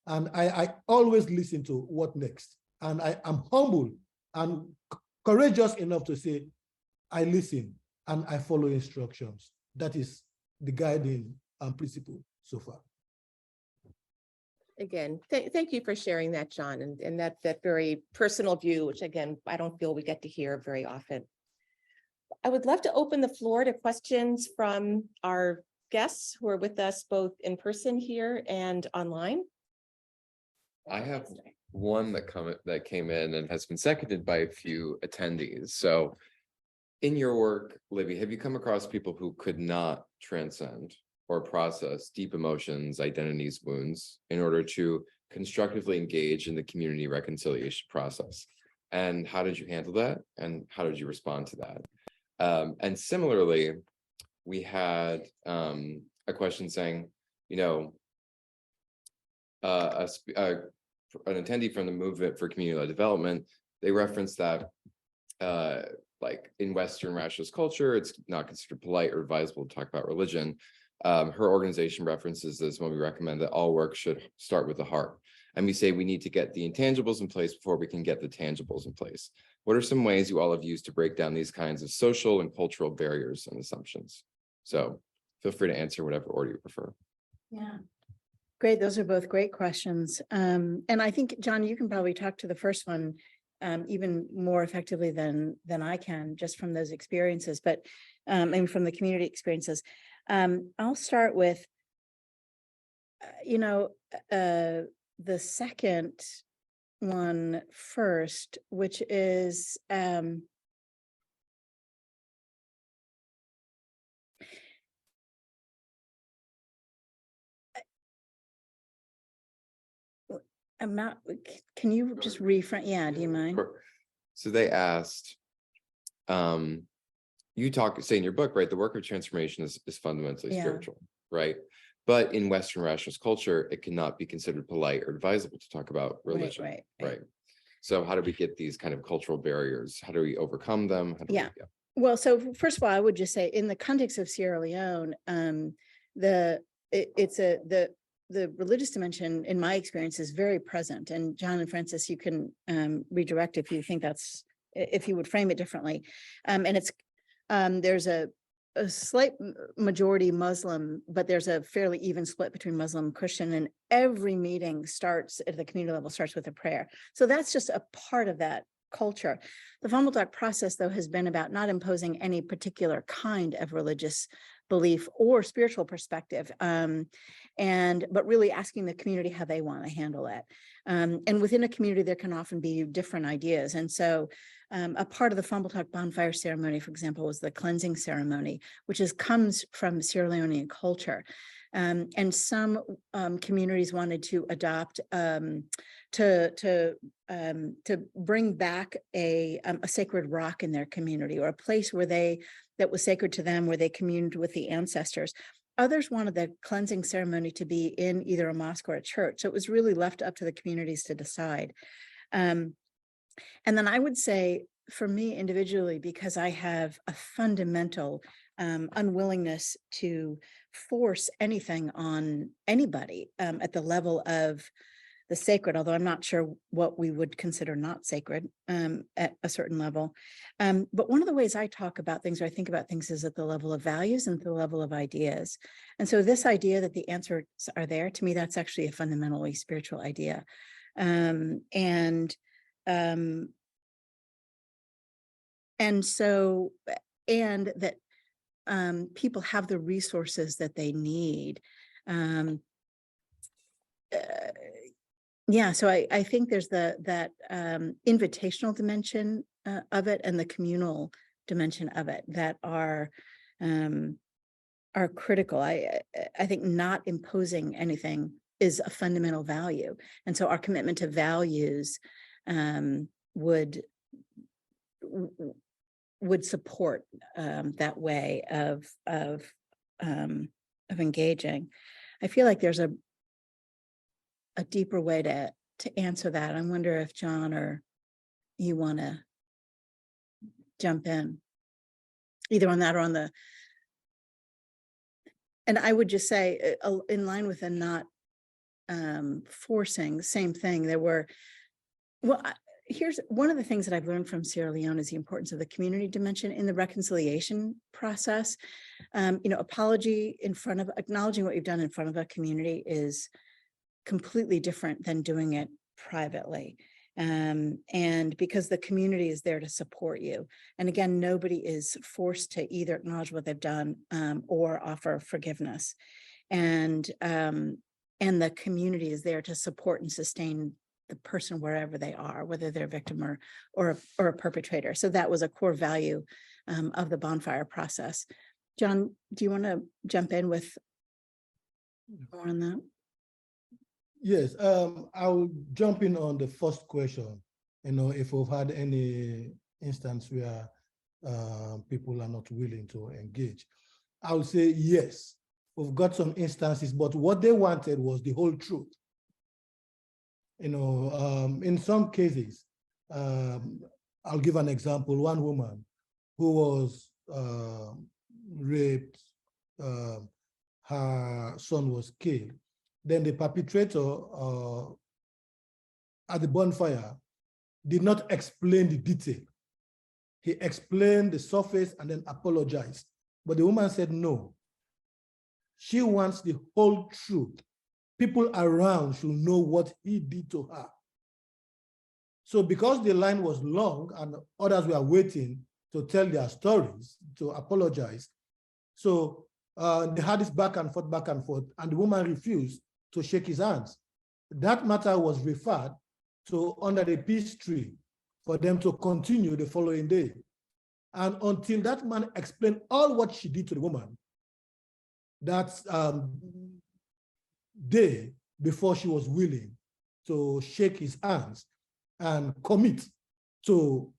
And I always listen to what next. And I am humble and courageous enough to say, I listen and I follow instructions. That is the guiding principle so far. Again, thank you for sharing that, John, and that very personal view, which again, I don't feel we get to hear very often. I would love to open the floor to questions from our guests who are with us both in person here and online. I have one that came in and has been seconded by a few attendees. So in your work, Libby, have you come across people who could not transcend or process deep emotions, identities, wounds in order to constructively engage in the community reconciliation process? And how did you handle that? And how did you respond to that? And similarly, we had a question saying, you know, an attendee from the Movement for Communal Development, they referenced that like in Western rationalist culture, it's not considered polite or advisable to talk about religion. Her organization references this when we recommend that all work should start with the heart. And we say we need to get the intangibles in place before we can get the tangibles in place. What are some ways you all have used to break down these kinds of social and cultural barriers and assumptions? So feel free to answer whatever order you prefer. Yeah. Great. Those are both great questions. And I think, John, you can probably talk to the first one even more effectively than I can, just from those experiences, but and from the community experiences. I'll start with, you know, the second one first, which is I'm not, can you just reframe? Yeah, do you mind? So they asked, you say in your book, right, the work of transformation is fundamentally spiritual, right? But in Western rationalist culture, it cannot be considered polite or advisable to talk about religion, right? So how do we get these kind of cultural barriers? How do we overcome them? Well, so first of all, I would just say in the context of Sierra Leone, the religious dimension, in my experience, is very present. And John and Francess, you can redirect if you think if you would frame it differently. And it's there's a slight majority Muslim, but there's a fairly even split between Muslim and Christian, and every meeting starts at the community level starts with a prayer. So that's just a part of that culture. The Fambul Tok process, though, has been about not imposing any particular kind of religious belief or spiritual perspective, but really asking the community how they want to handle it. And within a community, there can often be different ideas. And so a part of the Fambul Tok bonfire ceremony, for example, was the cleansing ceremony, which comes from Sierra Leonean culture. And some communities wanted to adopt to bring back a sacred rock in their community, or a place where that was sacred to them, where they communed with the ancestors. Others wanted the cleansing ceremony to be in either a mosque or a church. So it was really left up to the communities to decide. And then I would say, for me individually, because I have a fundamental unwillingness to force anything on anybody at the level of the sacred, although I'm not sure what we would consider not sacred at a certain level. But one of the ways I talk about things, or I think about things, is at the level of values and the level of ideas. And so this idea that the answers are there, to me, that's actually a fundamentally spiritual idea. And so, and that people have the resources that they need. Yeah, so I think there's that invitational dimension of it and the communal dimension of it that are critical. I think not imposing anything is a fundamental value, and so our commitment to values would support that way of engaging. I feel like there's a deeper way to answer that. I wonder if John or you want to jump in, either on that or on the. And I would just say, in line with the not forcing, same thing. There were, well, here's one of the things that I've learned from Sierra Leone is the importance of the community dimension in the reconciliation process. Apology in front of, acknowledging what you've done in front of a community is completely different than doing it privately. And because the community is there to support you. And again, nobody is forced to either acknowledge what they've done or offer forgiveness. And the community is there to support and sustain the person wherever they are, whether they're a victim or a perpetrator. So that was a core value of the bonfire process. John, do you want to jump in with more on that? Yes, I'll jump in on the first question. If we've had any instance where people are not willing to engage, I would say yes, we've got some instances, but what they wanted was the whole truth. In some cases, I'll give an example. One woman who was raped, her son was killed. Then the perpetrator at the bonfire did not explain the detail. He explained the surface and then apologized. But the woman said no. She wants the whole truth. People around should know what he did to her. So because the line was long and others were waiting to tell their stories, to apologize, so they had this back and forth, and the woman refused to shake his hands. That matter was referred to under the peace tree for them to continue the following day. And until that man explained all what she did to the woman, that day before she was willing to shake his hands and commit to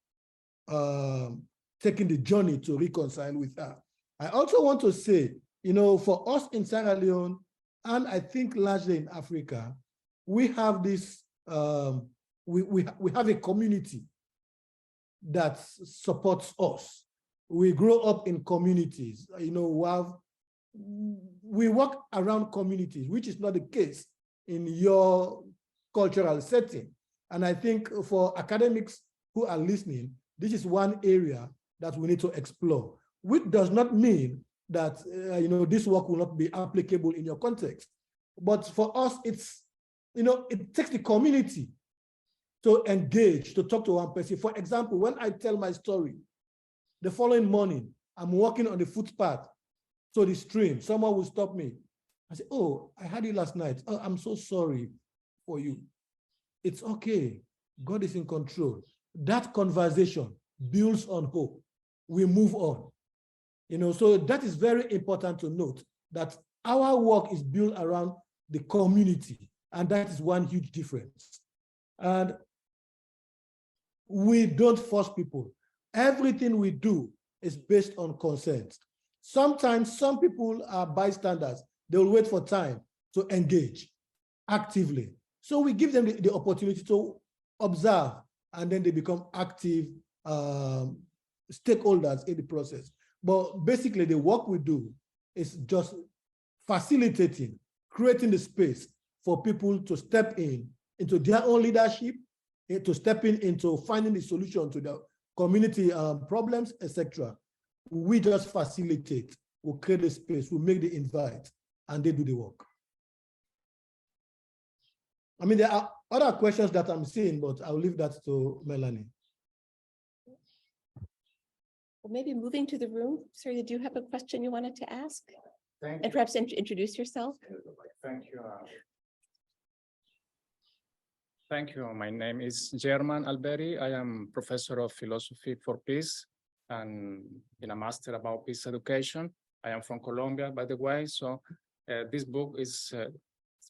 taking the journey to reconcile with her. I also want to say, for us in Sierra Leone, and I think largely in Africa, we have this, we have a community that supports us. We grow up in communities, we work around communities, which is not the case in your cultural setting. And I think for academics who are listening, this is one area that we need to explore, which does not mean that this work will not be applicable in your context. But for us, it's, it takes the community to engage, to talk to one person. For example, when I tell my story, the following morning, I'm walking on the footpath to the stream. Someone will stop me. I say, oh, I had it last night. Oh, I'm so sorry for you. It's okay. God is in control. That conversation builds on hope. We move on. So that is very important to note, that our work is built around the community, and that is one huge difference. And we don't force people. Everything we do is based on consent. Sometimes some people are bystanders. They will wait for time to engage actively. So we give them the opportunity to observe, and then they become active stakeholders in the process. But basically, the work we do is just facilitating, creating the space for people to step into their own leadership, to step into finding the solution to the community problems, etc. We just facilitate, we create the space, we make the invite, and they do the work. I mean, there are other questions that I'm seeing, but I'll leave that to Melanie. Well, maybe moving to the room. Sir, did you have a question you wanted to ask? Thank And perhaps introduce yourself? Thank you. Thank you. My name is German Alberi. I am professor of philosophy for peace and in a master about peace education. I am from Colombia, by the way. So this book is,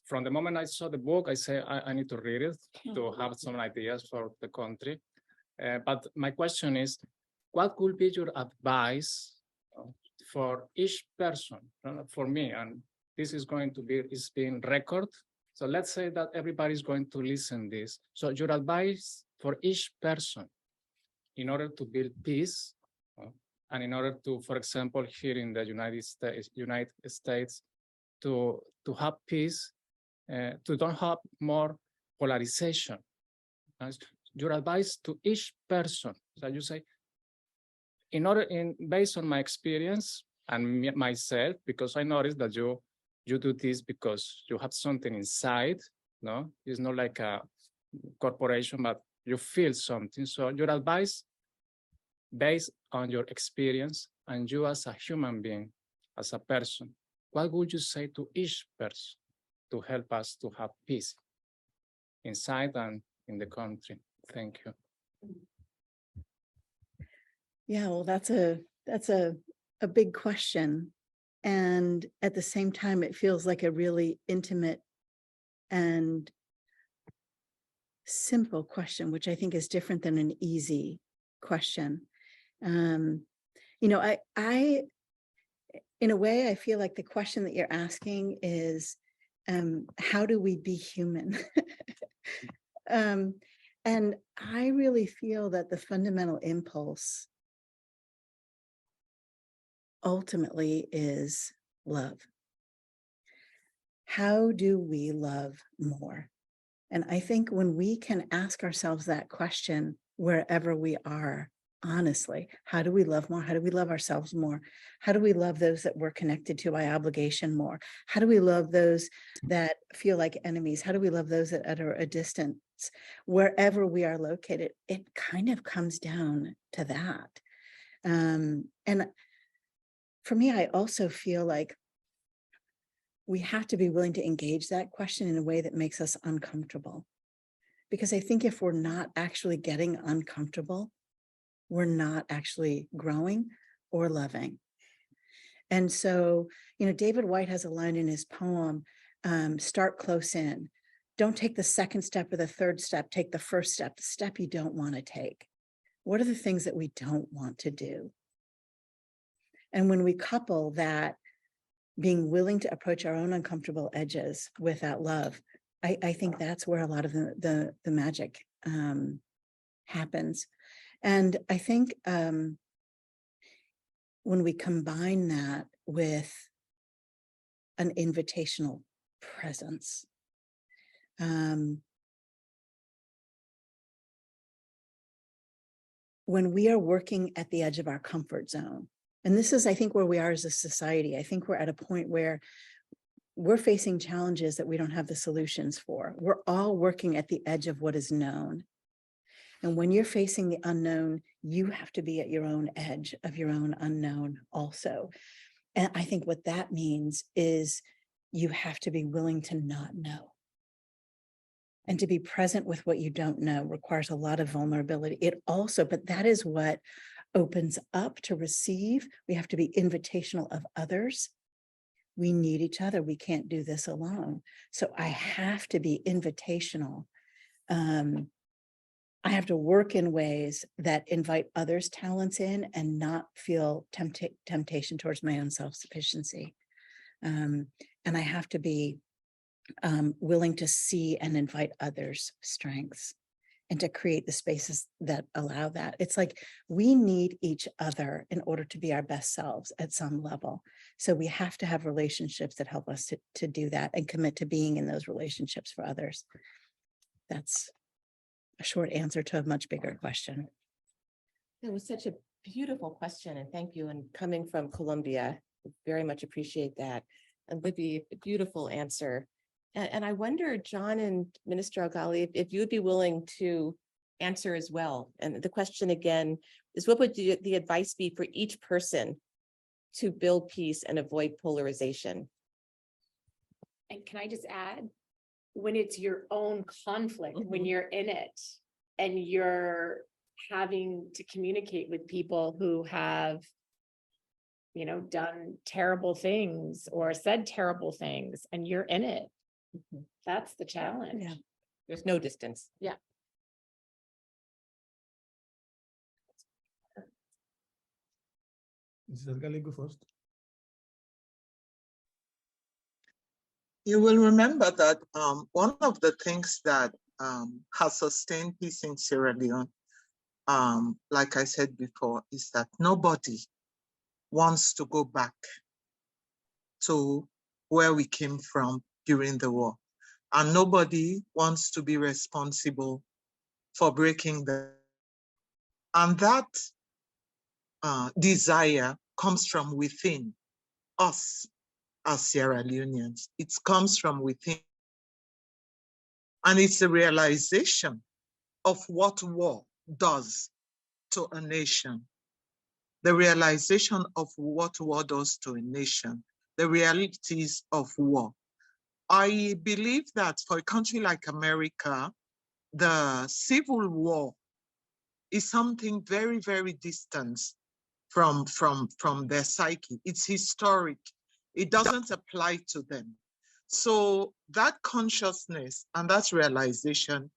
from the moment I saw the book, I say I need to read it to have some ideas for the country. But my question is, what could be your advice for each person, for me? And this is going to be, it's being recorded. So let's say that everybody's going to listen this. So your advice for each person in order to build peace, and in order to, for example, here in the United States, to have peace, to don't have more polarization. Your advice to each person. So you say, based on my experience and myself, because I noticed that you do this because you have something inside, no? It's not like a corporation, but you feel something. So your advice based on your experience and you as a human being, as a person, what would you say to each person to help us to have peace inside and in the country? Thank you. Yeah, well, that's a big question. And at the same time, it feels like a really intimate and simple question, which I think is different than an easy question. You know, I, in a way, I feel like the question that you're asking is, how do we be human? And I really feel that the fundamental impulse ultimately is love. How do we love more? And I think when we can ask ourselves that question wherever we are, honestly, how do we love more? How do we love ourselves more? How do we love those that we're connected to by obligation more? How do we love those that feel like enemies? How do we love those that are a distance? Wherever we are located, it kind of comes down to that. And for me, I also feel like we have to be willing to engage that question in a way that makes us uncomfortable. Because I think if we're not actually getting uncomfortable, we're not actually growing or loving. And so, you know, David Whyte has a line in his poem, start close in. Don't take the second step or the third step, take the first step, the step you don't want to take. What are the things that we don't want to do? And when we couple that being willing to approach our own uncomfortable edges with that love, I think that's where a lot of the magic happens. And I think when we combine that with an invitational presence, when we are working at the edge of our comfort zone, and this is, I think, where we are as a society. I think we're at a point where we're facing challenges that we don't have the solutions for. We're all working at the edge of what is known. And when you're facing the unknown, you have to be at your own edge of your own unknown also. And I think what that means is you have to be willing to not know. And to be present with what you don't know requires a lot of vulnerability. It also, but that is what opens up to receive. We have to be invitational of others. We need each other. We can't do this alone. So I have to be invitational. I have to work in ways that invite others' talents in and not feel temptation towards my own self-sufficiency. And I have to be willing to see and invite others' strengths and to create the spaces that allow that. It's like we need each other in order to be our best selves at some level. So we have to have relationships that help us to do that and commit to being in those relationships for others. That's a short answer to a much bigger question. It was such a beautiful question, and thank you. And coming from Colombia, very much appreciate that. And Libby, a beautiful answer. And I wonder, John and Minister Alghali, if you would be willing to answer as well. And the question again is, what would the advice be for each person to build peace and avoid polarization? And can I just add, when it's your own conflict, when you're in it and you're having to communicate with people who have, you know, done terrible things or said terrible things, and you're in it, that's the challenge. Yeah. There's no distance. Yeah. Mrs. Alghali, go first. You will remember that one of the things that has sustained peace in Sierra Leone, like I said before, is that nobody wants to go back to where we came from during the war. And nobody wants to be responsible for breaking the. And that desire comes from within us as Sierra Leoneans. It comes from within. And it's a realization of what war does to a nation. The realization of what war does to a nation, the realities of war. I believe that for a country like America, the Civil War is something very, very distant from their psyche. It's historic. It doesn't apply to them. So that consciousness and that realization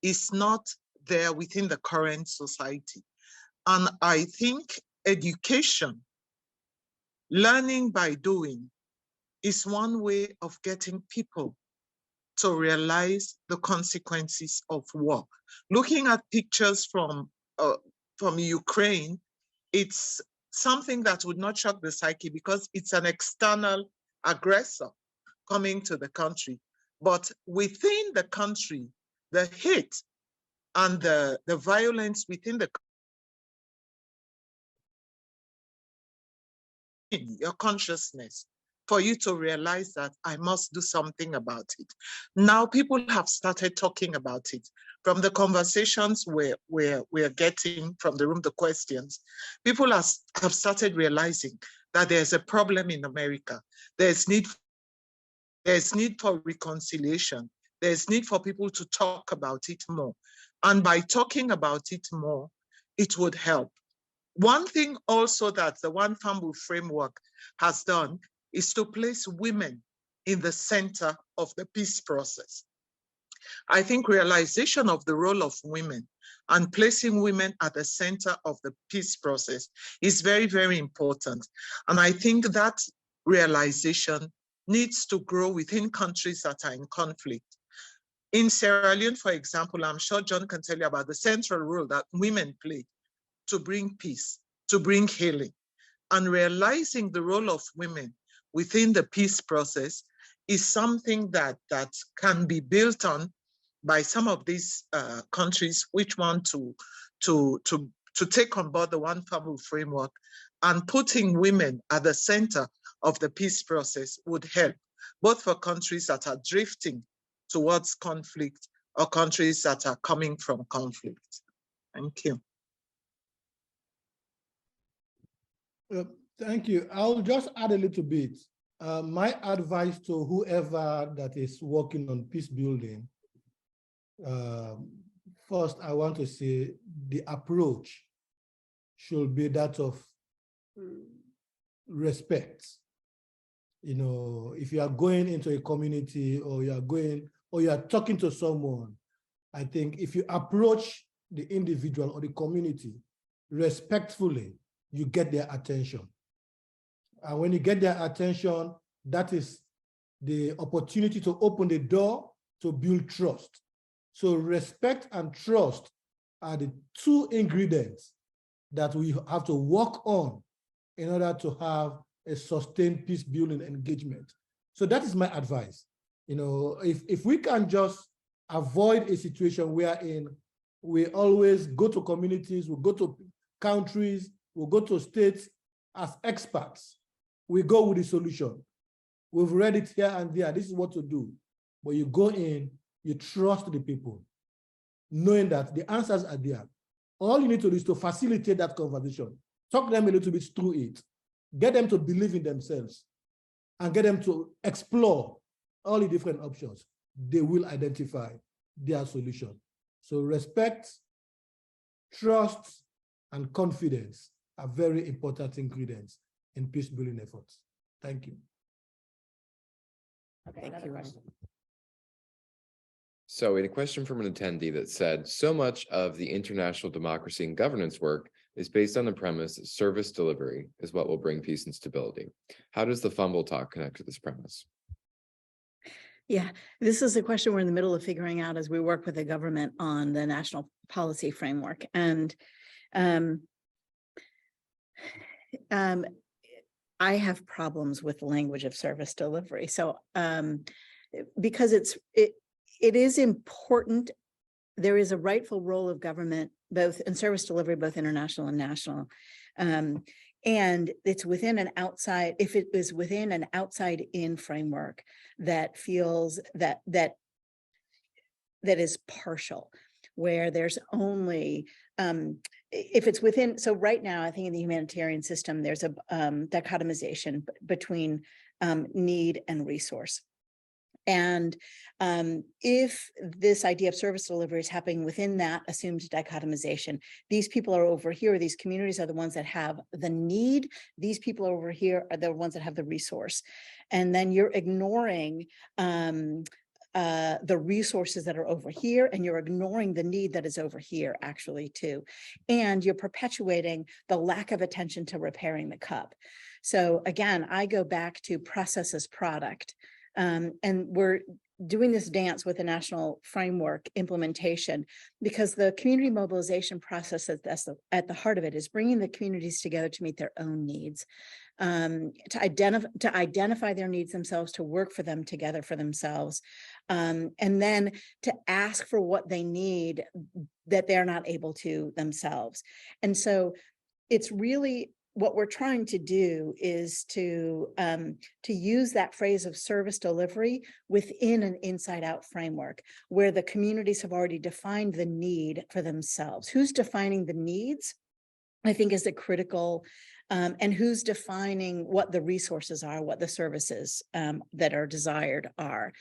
is not there within the current society. And I think education, learning by doing, is one way of getting people to realize the consequences of war. Looking at pictures from Ukraine, it's something that would not shock the psyche because it's an external aggressor coming to the country. But within the country, the hate and the violence within the your consciousness for you to realize that I must do something about it. Now people have started talking about it. From the conversations we're getting from the room, the questions, people have started realizing that there's a problem in America. There's need for reconciliation. There's need for people to talk about it more. And by talking about it more, it would help. One thing also that the One Fambul framework has done is to place women in the center of the peace process. I think realization of the role of women and placing women at the center of the peace process is very, very important. And I think that realization needs to grow within countries that are in conflict. In Sierra Leone, for example, I'm sure John can tell you about the central role that women play to bring peace, to bring healing. And realizing the role of women within the peace process is something that can be built on by some of these countries which want to take on board the One Fambul framework, and putting women at the center of the peace process would help, both for countries that are drifting towards conflict or countries that are coming from conflict. Thank you. Thank you. I'll just add a little bit. My advice to whoever that is working on peace building, first, I want to say the approach should be that of respect. You know, if you are going into a community or you are talking to someone, I think if you approach the individual or the community respectfully, you get their attention. And when you get their attention, that is the opportunity to open the door to build trust. So respect and trust are the two ingredients that we have to work on in order to have a sustained peace building engagement. So that is my advice. You know, if we can just avoid a situation wherein we always go to communities, we go to countries, we go to states as experts, we go with the solution. We've read it here and there, this is what to do. but you go in, you trust the people, knowing that the answers are there. All you need to do is to facilitate that conversation, talk them a little bit through it, get them to believe in themselves, and get them to explore all the different options. They will identify their solution. So respect, trust, and confidence are very important ingredients in peace building efforts. Thank you. Okay, Thank another you. question. So we had a question from an attendee that said, so much of the international democracy and governance work is based on the premise that service delivery is what will bring peace and stability. How does the Fambul Tok connect to this premise? Yeah, this is a question we're in the middle of figuring out as we work with the government on the national policy framework. And I have problems with the language of service delivery. So because it is important, there is a rightful role of government, both in service delivery, both international and national. And it's within an outside, if it is within an outside in framework that feels that is partial, where there's only, if it's within, so right now, I think in the humanitarian system, there's a dichotomization between need and resource. And if this idea of service delivery is happening within that assumed dichotomization, these people are over here, these communities are the ones that have the need, these people over here are the ones that have the resource. And then you're ignoring the resources that are over here, and you're ignoring the need that is over here actually too. And you're perpetuating the lack of attention to repairing the cup. So again, I go back to process as product. And we're doing this dance with the national framework implementation because the community mobilization process that's at the heart of it is bringing the communities together to meet their own needs, to identify their needs themselves, to work for them together for themselves, and then to ask for what they need that they're not able to themselves. And so it's really what we're trying to do is to use that phrase of service delivery within an inside out framework where the communities have already defined the need for themselves. Who's defining the needs, I think, is a critical, and who's defining what the resources are, what the services that are desired are.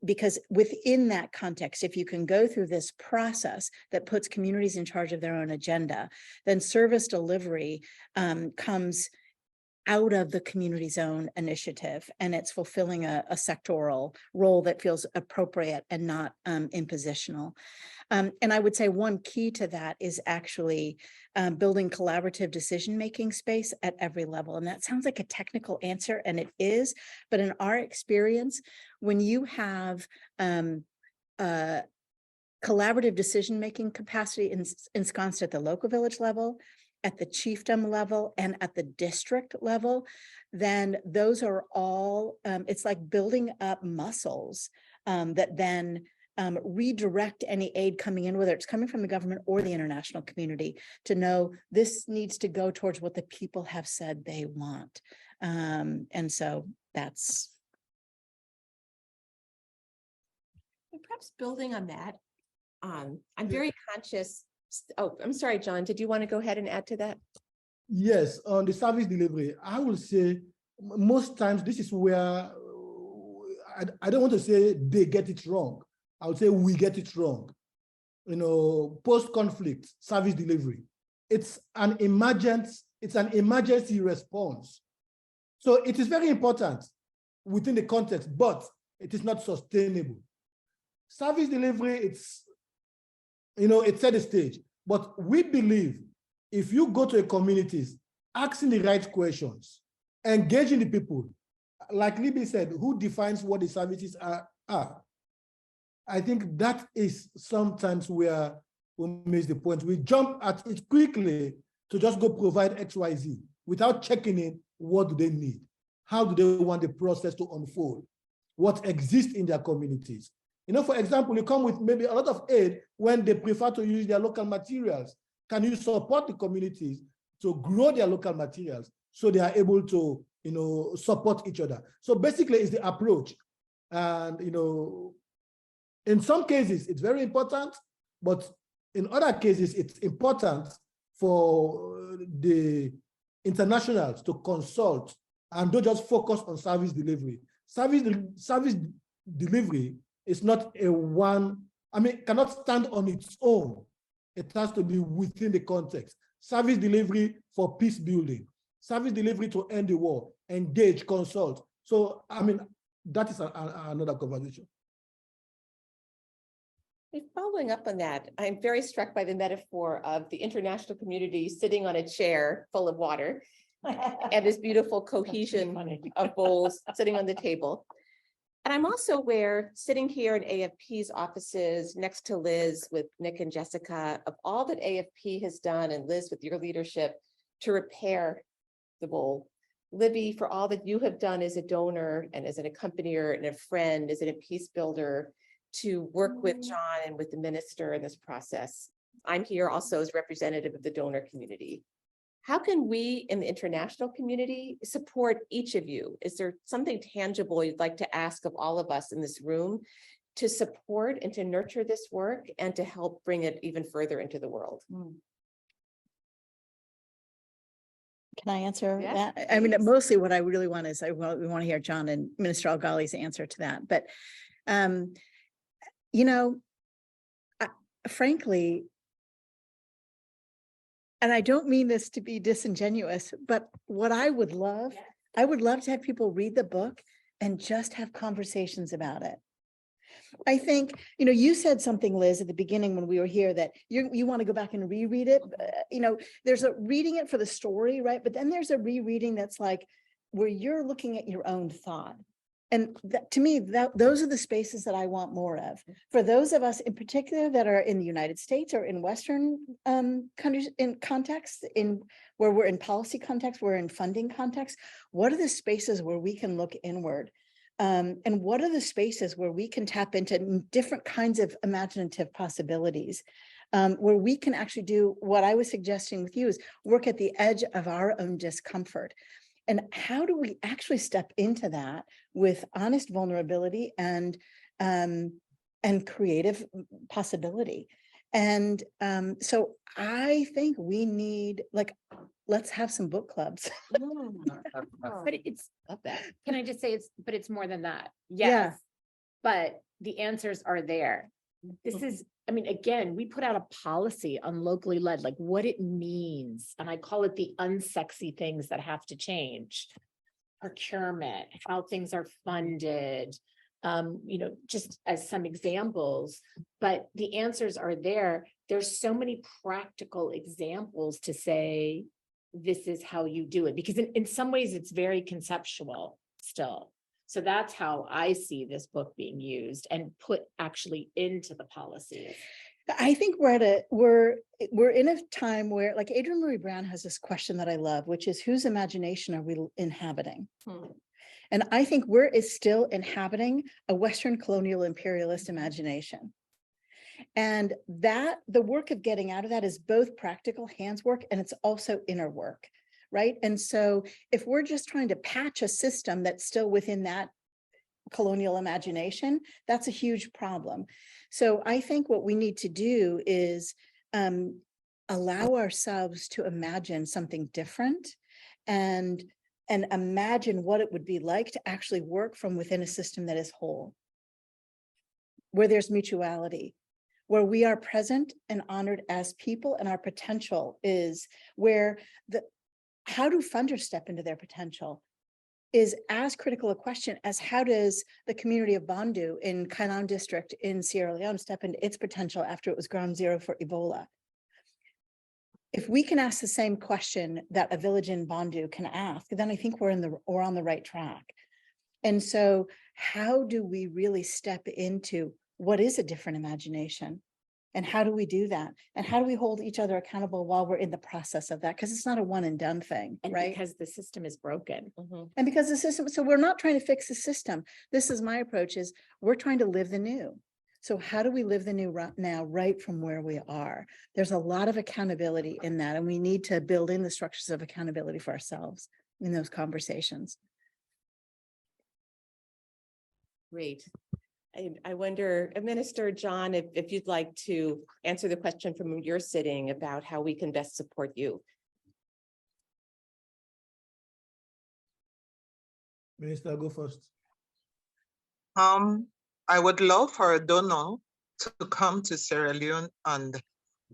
Because within that context, if you can go through this process that puts communities in charge of their own agenda, then service delivery comes out of the community's own initiative, and it's fulfilling a sectoral role that feels appropriate and not impositional. And I would say one key to that is actually building collaborative decision-making space at every level. And that sounds like a technical answer, and it is, but in our experience, when you have collaborative decision-making capacity ensconced at the local village level, at the chiefdom level, and at the district level, then those are all, it's like building up muscles that then redirect any aid coming in, whether it's coming from the government or the international community, to know this needs to go towards what the people have said they want. And so that's. And perhaps building on that, I'm very conscious. Oh, I'm sorry, John, did you want to go ahead and add to that? Yes, on the service delivery, I will say most times this is where I don't want to say they get it wrong. I would say we get it wrong. You know, post-conflict service delivery, it's an emergency response. So it is very important within the context, but it is not sustainable. Service delivery, it's, you know, it set the stage, but we believe if you go to a communities, asking the right questions, engaging the people, like Libby said, who defines what the services are. I think that is sometimes where we miss the point. We jump at it quickly to just go provide XYZ without checking in what do they need? How do they want the process to unfold? What exists in their communities? You know, for example, you come with maybe a lot of aid when they prefer to use their local materials. Can you support the communities to grow their local materials so they are able to, you know, support each other? So basically it's the approach. And, in some cases, it's very important, but in other cases, it's important for the internationals to consult and don't just focus on service delivery. Service delivery is not cannot stand on its own. It has to be within the context. Service delivery for peace building, service delivery to end the war, engage, consult. So, that is another conversation. Following up on that, I'm very struck by the metaphor of the international community sitting on a chair full of water and this beautiful cohesion of bowls sitting on the table. And I'm also aware, sitting here in AFP's offices next to Liz with Nick and Jessica, of all that AFP has done, and Liz with your leadership to repair the bowl. Libby, for all that you have done as a donor and as an accompanier and a friend, as a peace builder, to work with John and with the minister in this process. I'm here also as representative of the donor community. How can we in the international community support each of you? Is there something tangible you'd like to ask of all of us in this room to support and to nurture this work and to help bring it even further into the world? Can I answer Yeah, that? I mean, please. mostly what I really want is we want to hear John and Minister Alghali's answer to that. But, frankly, and I don't mean this to be disingenuous, but what I would love to have people read the book and just have conversations about it. I think, you said something, Liz, at the beginning when we were here that you want to go back and reread it. There's a reading it for the story, right? But then there's a rereading that's like where you're looking at your own thought. And to me, those are the spaces that I want more of. For those of us in particular that are in the United States or in Western countries, in context, where we're in policy context, we're in funding context, what are the spaces where we can look inward? And what are the spaces where we can tap into different kinds of imaginative possibilities, where we can actually do what I was suggesting with you is work at the edge of our own discomfort. And how do we actually step into that with honest vulnerability and creative possibility? And so I think we need, let's have some book clubs. But it's, Love that. can I just say it's more than that? Yeah. Yes. But the answers are there. This is, again, we put out a policy on locally led, like what it means. And I call it the unsexy things that have to change. Procurement, how things are funded, just as some examples, but the answers are there. There's so many practical examples to say, this is how you do it, because in some ways it's very conceptual still. So that's how I see this book being used and put actually into the policies. I think we're in a time where, like, Adrienne Marie Brown has this question that I love, which is whose imagination are we inhabiting? And I think we're still inhabiting a Western colonial imperialist imagination. And that the work of getting out of that is both practical hands work and it's also inner work, right? And so if we're just trying to patch a system that's still within that colonial imagination, that's a huge problem. So I think what we need to do is allow ourselves to imagine something different and imagine what it would be like to actually work from within a system that is whole, where there's mutuality, where we are present and honored as people, and our potential is where how do funders step into their potential is as critical a question as how does the community of Bandu in Kailan district in Sierra Leone step into its potential after it was ground zero for Ebola. If we can ask the same question that a village in Bandu can ask, then I think we're on the right track. And so how do we really step into what is a different imagination? And how do we do that? And how do we hold each other accountable while we're in the process of that? Because it's not a one and done thing, And right? because the system is broken. And because the system, so we're not trying to fix the system. This is my approach is we're trying to live the new. So how do we live the new now, right from where we are? There's a lot of accountability in that, and we need to build in the structures of accountability for ourselves in those conversations. Great. I wonder, Minister John, if you'd like to answer the question from your sitting about how we can best support you. Minister, go first. I would love for a donor to come to Sierra Leone and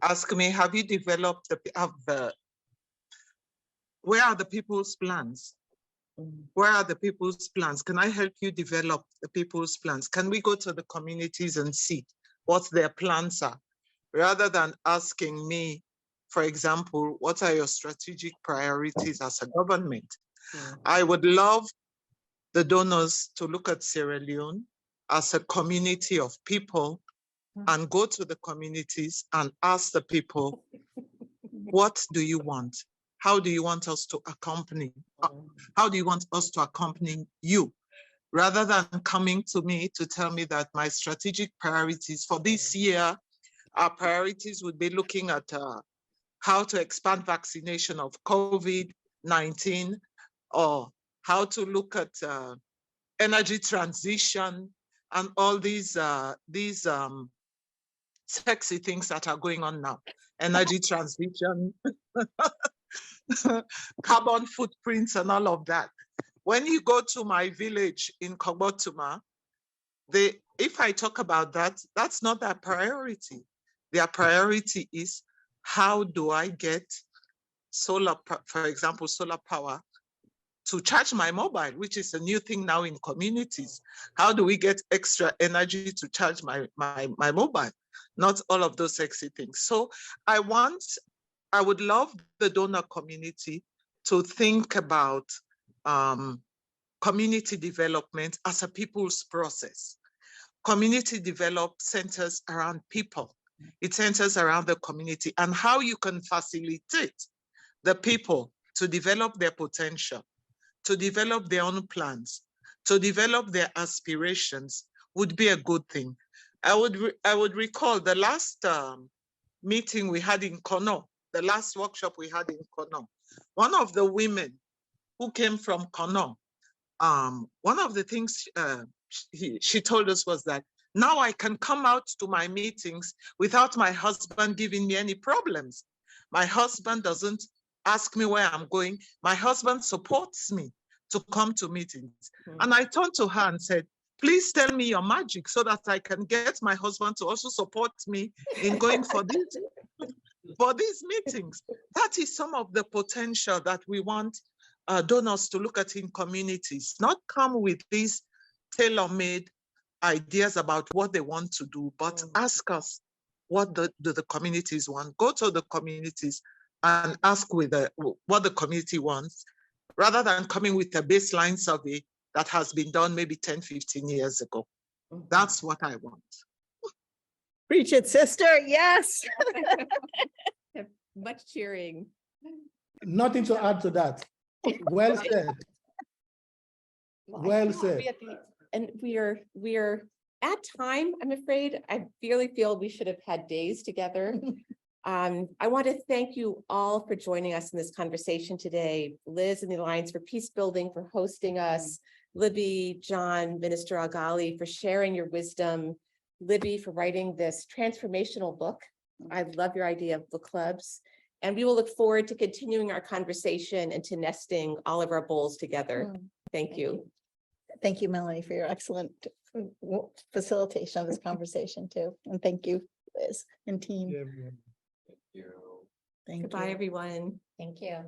ask me, have you developed where are the people's plans? Where are the people's plans? Can I help you develop the people's plans? Can we go to the communities and see what their plans are? Rather than asking me, for example, what are your strategic priorities as a government? I would love the donors to look at Sierra Leone as a community of people and go to the communities and ask the people, what do you want? How do you want us to accompany? How do you want us to accompany you? Rather than coming to me to tell me that my strategic priorities for this year, our priorities would be looking at how to expand vaccination of COVID-19, or how to look at energy transition and all these sexy things that are going on now. Energy transition, carbon footprints and all of that. When you go to my village in Kobotuma, if I talk about that, that's not their priority. Their priority is, how do I get solar, for example, solar power to charge my mobile, which is a new thing now in communities. How do we get extra energy to charge my mobile? Not all of those sexy things. So I would love the donor community to think about community development as a people's process. Community development centers around people. It centers around the community and how you can facilitate the people to develop their potential, to develop their own plans, to develop their aspirations would be a good thing. I would recall the last meeting we had in Kono, the last workshop we had in Kono. One of the women who came from Kono, one of the things she told us was that, now I can come out to my meetings without my husband giving me any problems. My husband doesn't ask me where I'm going. My husband supports me to come to meetings. And I turned to her and said, please tell me your magic so that I can get my husband to also support me in going for these meetings. That is some of the potential that we want donors to look at in communities, not come with these tailor-made ideas about what they want to do, but ask us, what do the communities want? Go to the communities and ask what the community wants, rather than coming with a baseline survey that has been done maybe 10, 15 years ago. That's what I want. Preach it, sister. Yes. Much cheering. Nothing to add to that. Well said. Well said. And we are at time, I'm afraid. I really feel we should have had days together. I want to thank you all for joining us in this conversation today. Liz and the Alliance for Peacebuilding for hosting us. Libby, John, Minister Alghali for sharing your wisdom. Libby for writing this transformational book. I love your idea of book clubs. And we will look forward to continuing our conversation and to nesting all of our bowls together. Thank you. Thank you, Melanie, for your excellent facilitation of this conversation too. And thank you, Liz and team. Yeah, You. Thank Goodbye, you. everyone. Thank you.